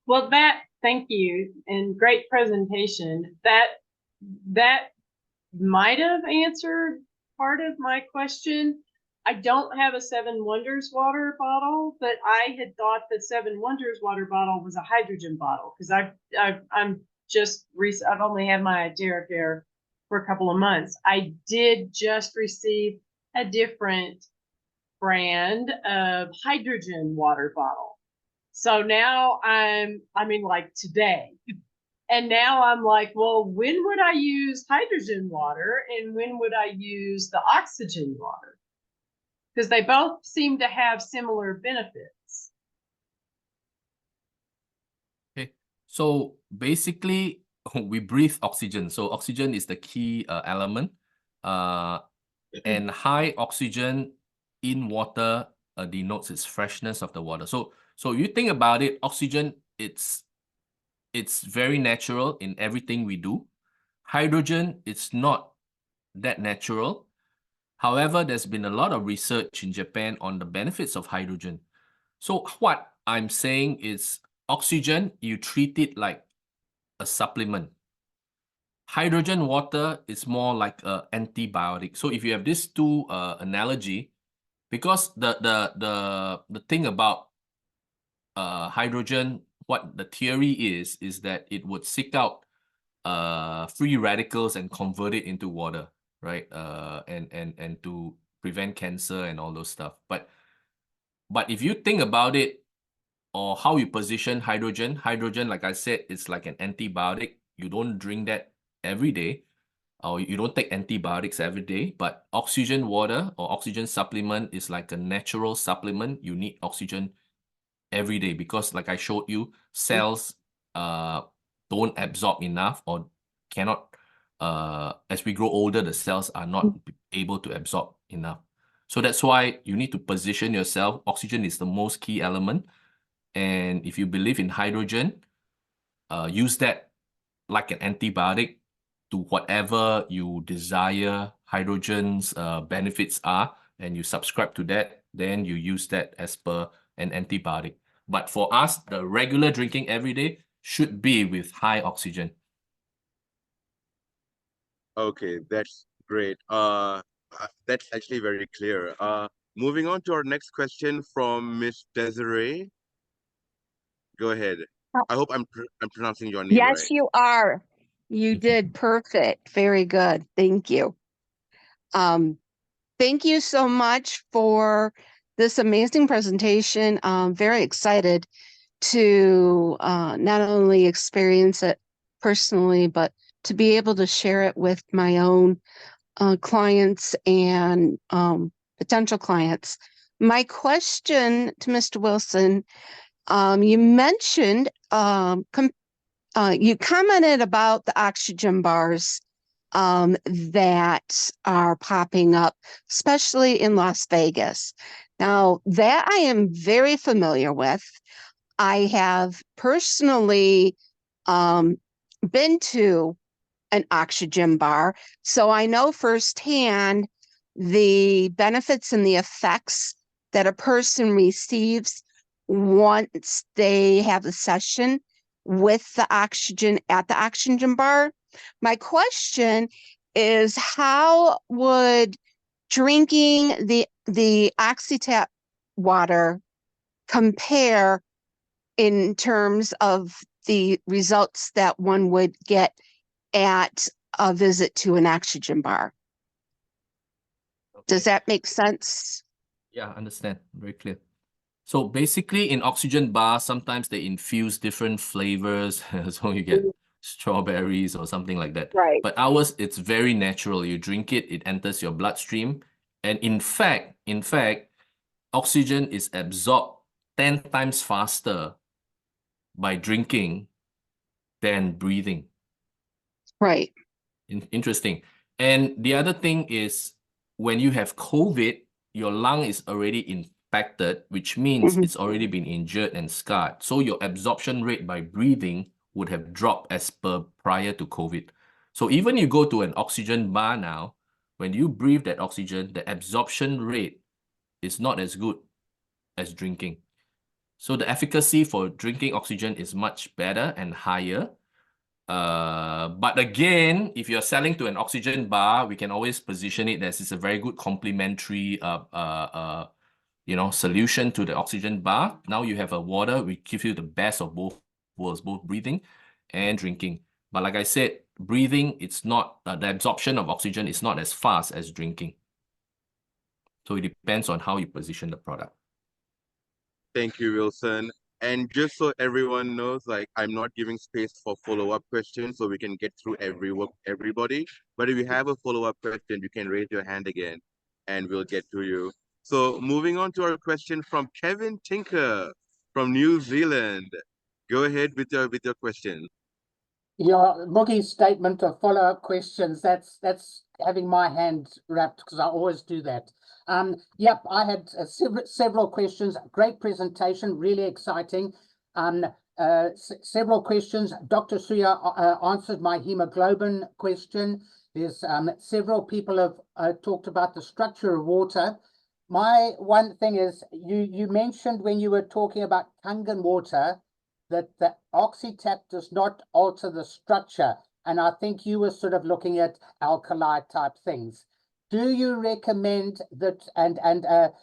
Well, thank you, and great presentation. That might have answered part of my question. I don't have a 7 Wonders water bottle, but I had thought the 7 Wonders water bottle was a hydrogen bottle, because I've only had my TerraCare for a couple of months. I did just receive a different brand of hydrogen water bottle. So now I mean, like today. And now I'm like, well, when would I use hydrogen water and when would I use the oxygen water? Because they both seem to have similar benefits. Okay, so basically we breathe oxygen. So oxygen is the key element. And high oxygen in water denotes its freshness of the water. So you think about it, oxygen, it's very natural in everything we do. Hydrogen, it's not that natural. However, there's been a lot of research in Japan on the benefits of hydrogen. So what I'm saying is oxygen, you treat it like a supplement. Hydrogen water is more like an antibiotic. So if you have these two analogy, because the thing about hydrogen, what the theory is that it would seek out free radicals and convert it into water, right? And to prevent cancer and all those stuff. But if you think about it, or how you position hydrogen, like I said, it's like an antibiotic. You don't drink that every day, or you don't take antibiotics every day. But oxygen water or oxygen supplement is like a natural supplement. You need oxygen every day because, like I showed you, cells don't absorb enough or cannot. As we grow older, the cells are not able to absorb enough. So that's why you need to position yourself. Oxygen is the most key element. And if you believe in hydrogen, use that like an antibiotic to whatever you desire hydrogen's benefits are, and you subscribe to that, then you use that as per an antibiotic. But for us, the regular drinking every day should be with high oxygen. Okay, that's great. That's actually very clear. Moving on to our next question from Miss Desiree. Go ahead. I hope I'm pronouncing your name Yes, right. you are. You did perfect. Very good. Thank you. Thank you so much for this amazing presentation. I'm very excited to not only experience it personally, but to be able to share it with my own clients and potential clients. My question to Mr. Wilson, you mentioned, you commented about the oxygen bars that are popping up, especially in Las Vegas. Now, that I am very familiar with. I have personally been to an oxygen bar, so I know firsthand the benefits and the effects that a person receives once they have a session with the oxygen at the oxygen bar. My question is, how would drinking the OxyTap water compare in terms of the results that one would get at a visit to an oxygen bar? Does that make sense? Yeah, understand. Very clear. So basically in oxygen bars, sometimes they infuse different flavors. So you get strawberries or something like that. Right. But ours, it's very natural. You drink it, it enters your bloodstream. And in fact, oxygen is absorbed 10 times faster by drinking than breathing. Right. Interesting. And the other thing is when you have COVID, your lung is already infected, which means it's already been injured and scarred. So your absorption rate by breathing would have dropped as per prior to COVID. So even you go to an oxygen bar now, when you breathe that oxygen, the absorption rate is not as good as drinking. So the efficacy for drinking oxygen is much better and higher. But again, if you're selling to an oxygen bar, we can always position it as it's a very good complementary solution to the oxygen bar. Now you have a water, we give you the best of both worlds, both breathing and drinking. But like I said, breathing, it's not, the absorption of oxygen is not as fast as drinking. So it depends on how you position the product. Thank you, Wilson. And just so everyone knows, like I'm not giving space for follow-up questions so we can get through everybody. But if you have a follow-up question, you can raise your hand again and we'll get to you. So moving on to our question from Kevin Tinker from New Zealand. Go ahead with your question. Your Moogie's statement of follow-up questions, that's having my hand wrapped because I always do that. Yep, I had several questions. Great presentation, really exciting. Several questions. Dr. Suya answered my hemoglobin question. There's several people have talked about the structure of water. My one thing is, you mentioned when you were talking about Kangen water that the OxyTap does not alter the structure. And I think you were sort of looking at alkali type things. Do you recommend that, and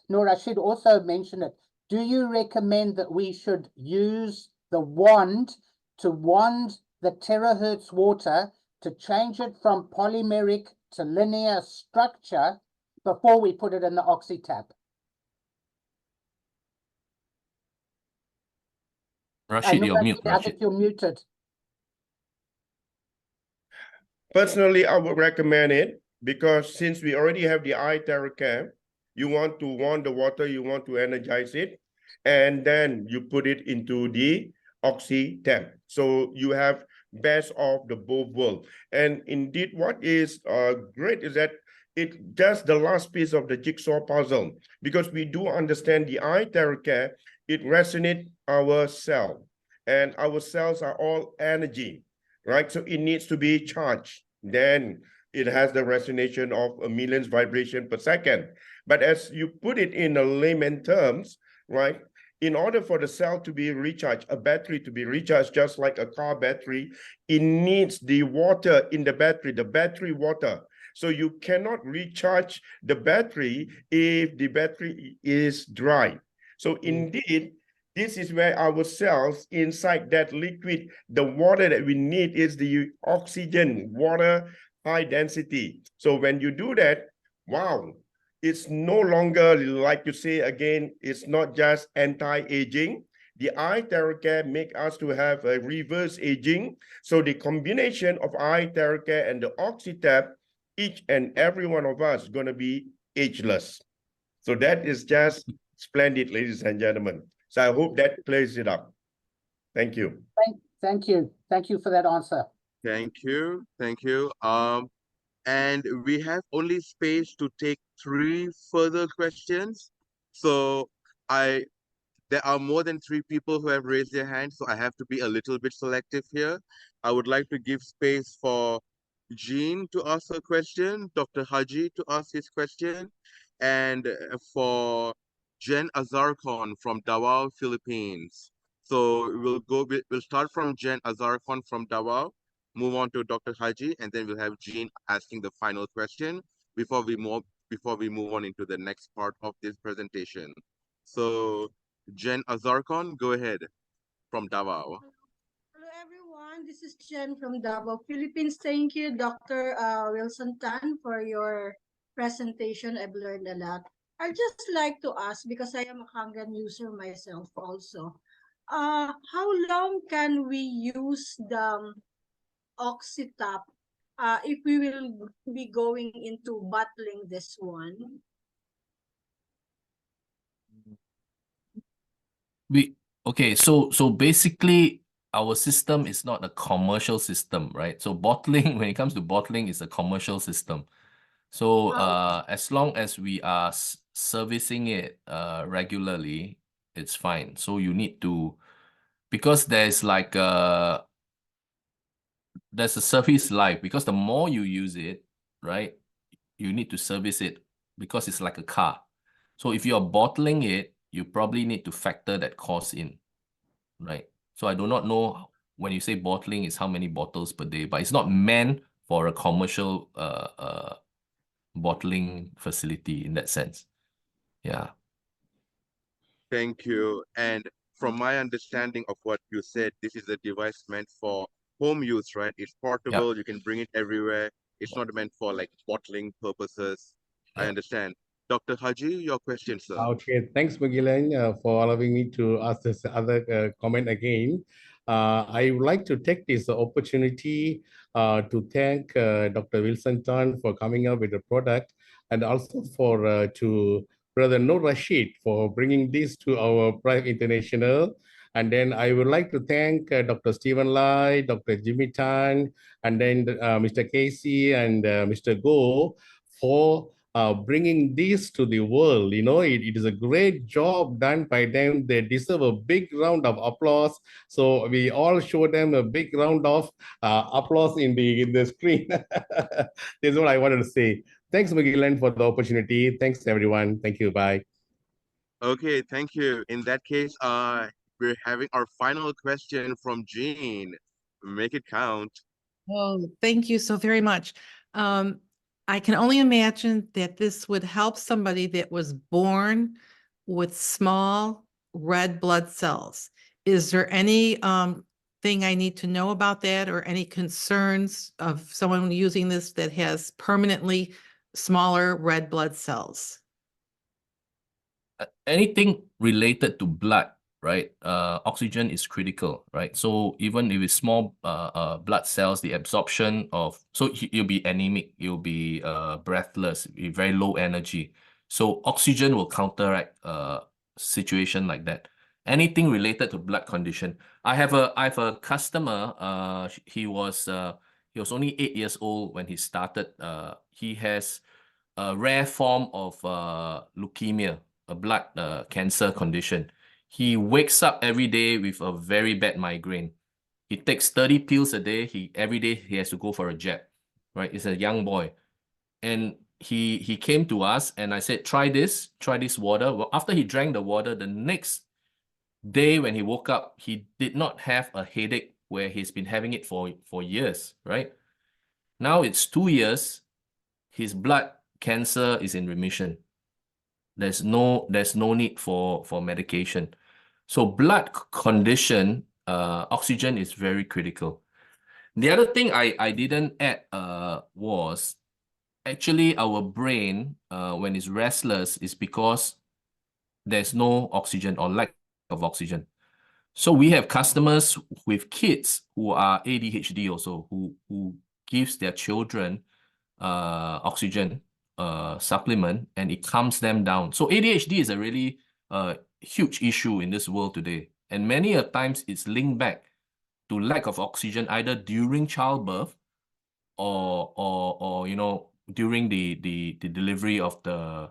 Nora should also mention it, do you recommend that we should use the wand to wand the terahertz water to change it from polymeric to linear structure before we put it in the OxyTap? Rashid, you're mute, I Rashid. think you're muted. Personally, I would recommend it because since we already have the iTerracam, you want to warm the water, you want to energize it, and then you put it into the OxyTap. So you have best of the both worlds. And indeed, what is great is that it just the last piece of the jigsaw puzzle, because we do understand the iTerracam, it resonates our cell, and our cells are all energy, right? So it needs to be charged. Then it has the resonation of a million vibrations per second. But as you put it in a layman terms, right? In order for the cell to be recharged, a battery to be recharged, just like a car battery, it needs the water in the battery water. So you cannot recharge the battery if the battery is dry. So indeed, this is where our cells inside that liquid, the water that we need is the oxygen, water, high density. So when you do that, wow, it's no longer, like you say again, it's not just anti-aging. The iTerracam make us to have a reverse aging. So the combination of iTerracam and the OxyTap, each and every one of us is going to be ageless. So that is just splendid, ladies and gentlemen. So I hope that clears it up. Thank you. Thank you. Thank you for that answer. Thank you. Thank you. And we have only space to take 3 further questions. So there are more than 3 people who have raised their hands, so I have to be a little bit selective here. I would like to give space for Jean to ask a question, Dr. Haji to ask his question, and for Jen Azarkon from Davao, Philippines. So we'll start from Jen Azarkon from Davao, move on to Dr. Haji, and then we'll have Jean asking the final question before we move on into the next part of this presentation. So Jen Azarkon, go ahead from Davao. Hello, everyone. This is Jen from Davao, Philippines. Thank you, Dr. Wilson Tan, for your presentation. I've learned a lot. I'd just like to ask, because I am a Kangen user myself also, how long can we use the OxyTap if we will be going into bottling this one? Okay, so basically our system is not a commercial system, right? So bottling, when it comes to bottling, is a commercial system. So as long as we are servicing it regularly, it's fine. So you need to, because there's like there's a service life, because the more you use it, right, you need to service it because it's like a car. So if you're bottling it, you probably need to factor that cost in, right? So I do not know when you say bottling is how many bottles per day, but it's not meant for a commercial bottling facility in that sense. Yeah. Thank you. And from my understanding of what you said, this is a device meant for home use, right? It's portable, Yeah. you can bring it everywhere. It's not meant for like bottling purposes. I understand. Dr. Haji, your question, sir. Okay, thanks, Mugilan, for allowing me to ask this other comment again. I would like to take this opportunity to thank Dr. Wilson Tan for coming up with the product, and also for to Brother Noor Rashid for bringing this to our Prife International. And then I would like to thank Dr. Stephen Lai, Dr. Jimmy Tan, and then Mr. Casey and Mr. Go for bringing this to the world. You know, it is a great job done by them. They deserve a big round of applause. So we all show them a big round of applause in the screen. This is what I wanted to say. Thanks, Mugilan, for the opportunity. Thanks, everyone. Thank you. Bye. Okay, thank you. In that case, we're having our final question from Jean. Make it count. Oh, thank you so very much. I can only imagine that this would help somebody that was born with small red blood cells. Is there any thing I need to know about that, or any concerns of someone using this that has permanently smaller red blood cells? Anything related to blood, right? Oxygen is critical, right? So even if it's small blood cells, the absorption of, so you'll be anemic, you'll be breathless, be very low energy. So oxygen will counteract situation like that. Anything related to blood condition. I have a customer. He was only 8 years old when he started. He has a rare form of leukemia, a blood cancer condition. He wakes up every day with a very bad migraine. He takes 30 pills a day. Every day he has to go for a jab, right? It's a young boy. And he came to us and I said, try this water. Well, after he drank the water, the next day when he woke up, he did not have a headache where he's been having it for years, right? Now it's 2 years, his blood cancer is in remission. There's no need for medication. So blood condition, oxygen is very critical. The other thing I didn't add was actually our brain, when it's restless, is because there's no oxygen or lack of oxygen. So we have customers with kids who are ADHD also, who gives their children oxygen supplement, and it calms them down. So ADHD is a really huge issue in this world today. And many a times it's linked back to lack of oxygen, either during childbirth or you know, during the delivery of the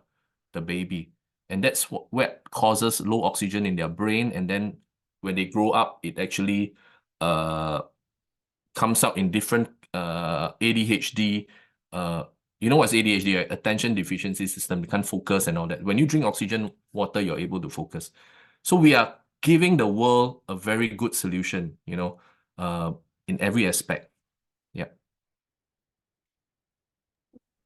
baby. And that's what causes low oxygen in their brain. And then when they grow up, it actually comes out in different ADHD. You know what's ADHD, right? Attention deficiency system. You can't focus and all that. When you drink oxygen water, you're able to focus. So we are giving the world a very good solution, you know, in every aspect. Yeah.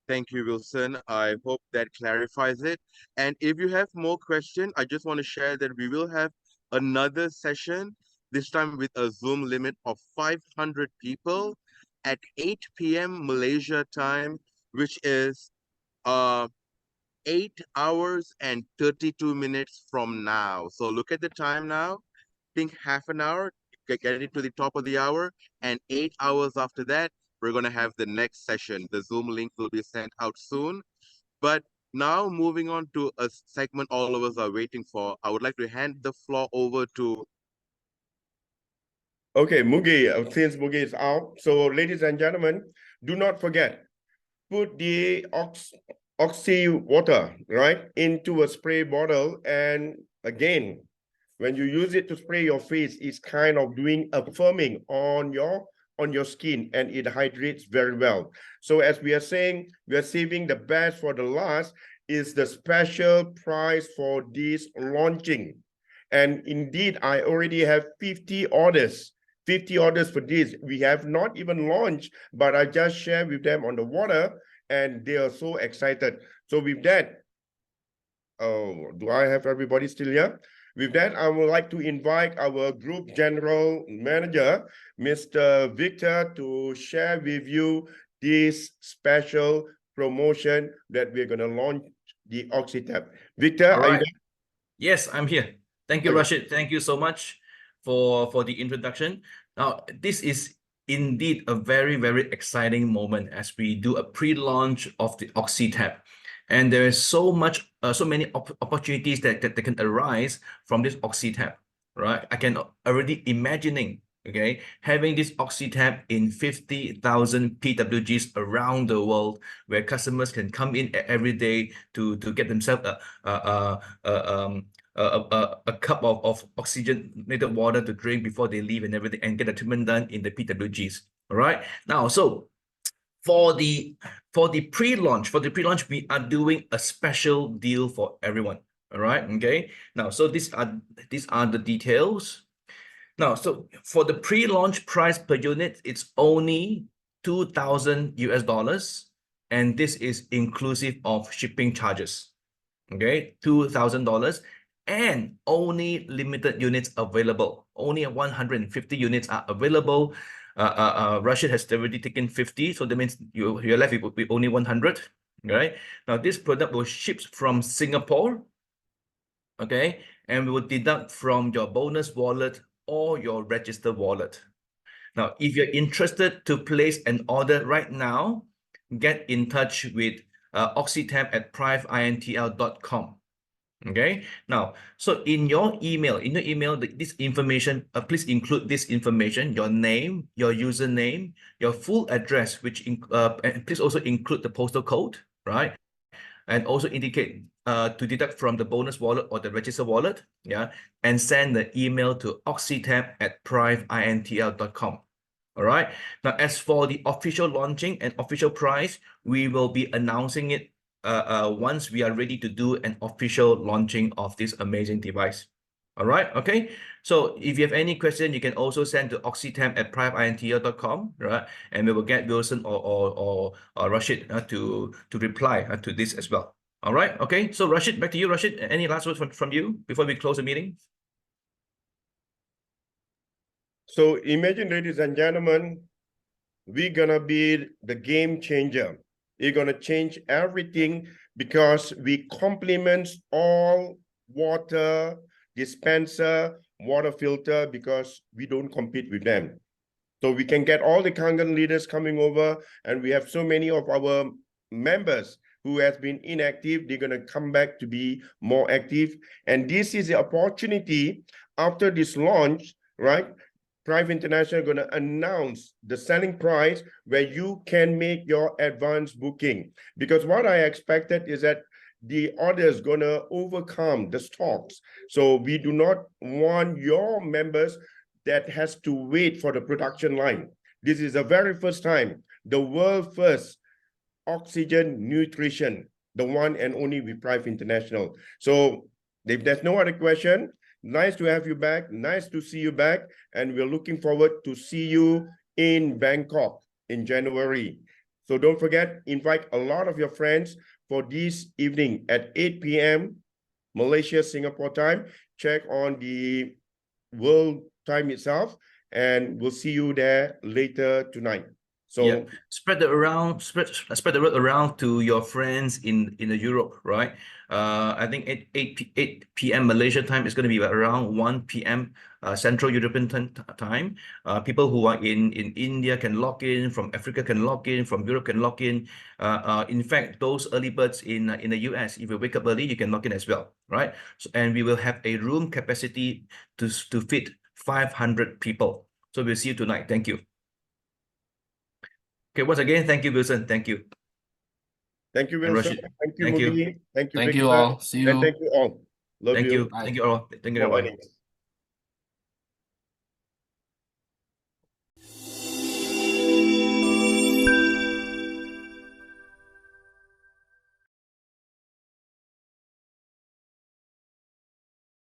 Thank you, Wilson. I hope that clarifies it. And if you have more questions, I just want to share that we will have another session, this time with a Zoom limit of 500 people at 8 p.m. Malaysia time, which is 8 hours and 32 minutes from now. So look at the time now. Think half an hour, get it to the top of the hour, and 8 hours after that, we're going to have the next session. The Zoom link will be sent out soon. But now moving on to a segment all of us are waiting for, I would like to hand the floor over to... Okay, Mugi, since Mugi is out. So ladies and gentlemen, do not forget, put the oxy water, right, into a spray bottle. And again, when you use it to spray your face, it's kind of doing a firming on your skin, and it hydrates very well. So as we are saying, we are saving the best for the last, is the special price for this launching. And indeed, I already have 50 orders for this. We have not even launched, but I just shared with them on the water, and they are so excited. So with that, do I have everybody still here? With that, I would like to invite our Group General Manager, Mr. Victor, to share with you this special promotion that we're going to launch the OxyTap. Victor, All are you right. there? Yes, I'm here. Thank you, Okay. Rashid. Thank you so much for the introduction. Now, this is indeed a very, very exciting moment as we do a pre-launch of the OxyTap. And there is so many opportunities that can arise from this OxyTap, right? I can already imagining, okay, having this OxyTap in 50,000 PWGs around the world, where customers can come in every day to get themselves a cup of oxygenated water to drink before they leave and everything, and get the treatment done in the PWGs. All right. Now, so for the pre-launch, we are doing a special deal for everyone. All right. Okay. Now, so these are the details. Now, so for the pre-launch price per unit, it's only $2,000 US, and this is inclusive of shipping charges. Okay, $2,000, and only limited units available. Only 150 units are available. Rashid has already taken 50, so that means you're left with only 100. Right now, this product will ship from Singapore. Okay, and we will deduct from your bonus wallet or your registered wallet. Now, if you're interested to place an order right now, get in touch with OxyTap at prifeintl.com. Okay. Now, so in your email, this information, please include this information: your name, your username, your full address, and please also include the postal code, right? And also indicate to deduct from the bonus wallet or the register wallet, yeah, and send the email to OxyTap at prifeintl.com. All right. Now, as for the official launching and official price, we will be announcing it once we are ready to do an official launching of this amazing device. All right. Okay. So if you have any question, you can also send to OxyTap at prifeintl.com, right? And we will get Wilson or Rashid to reply to this as well. All right. Okay. So Rashid, back to you, Rashid. Any last words from you before we close the meeting? So imagine, ladies and gentlemen, we're gonna be the game changer. We're gonna change everything because we complement all water dispenser, water filter, because we don't compete with them. So we can get all the Kangen leaders coming over, and we have so many of our members who has been inactive. They're gonna come back to be more active. And this is the opportunity after this launch, right? Prife International going to announce the selling price where you can make your advance booking. Because what I expected is that the order is going to overcome the stocks. So we do not want your members that has to wait for the production line. This is the very first time, the world first oxygen nutrition, the one and only with Prife International. So if there's no other question, nice to have you back. Nice to see you back. And we're looking forward to see you in Bangkok in January. So don't forget, invite a lot of your friends for this evening at 8 p.m. Malaysia, Singapore time. Check on the world time itself, and we'll see you there later tonight. So yeah, spread the word around to your friends in the Europe, right? I think 8 p.m. Malaysia time is going to be around 1 p.m. Central European time. People who are in India can log in, from Africa can log in, from Europe can log in. In fact, those early birds in the US, if you wake up early, you can log in as well, right? So, and we will have a room capacity to fit 500 people. So we'll see you tonight. Thank you. Okay, once again, thank you, Wilson. Thank you. Thank you, Wilson. Thank you, Thank you. Mudi. Thank you, Thank Victor. you all. See you. And thank you all. Love Thank you. you. Thank you all. Thank you, More everyone. earnings.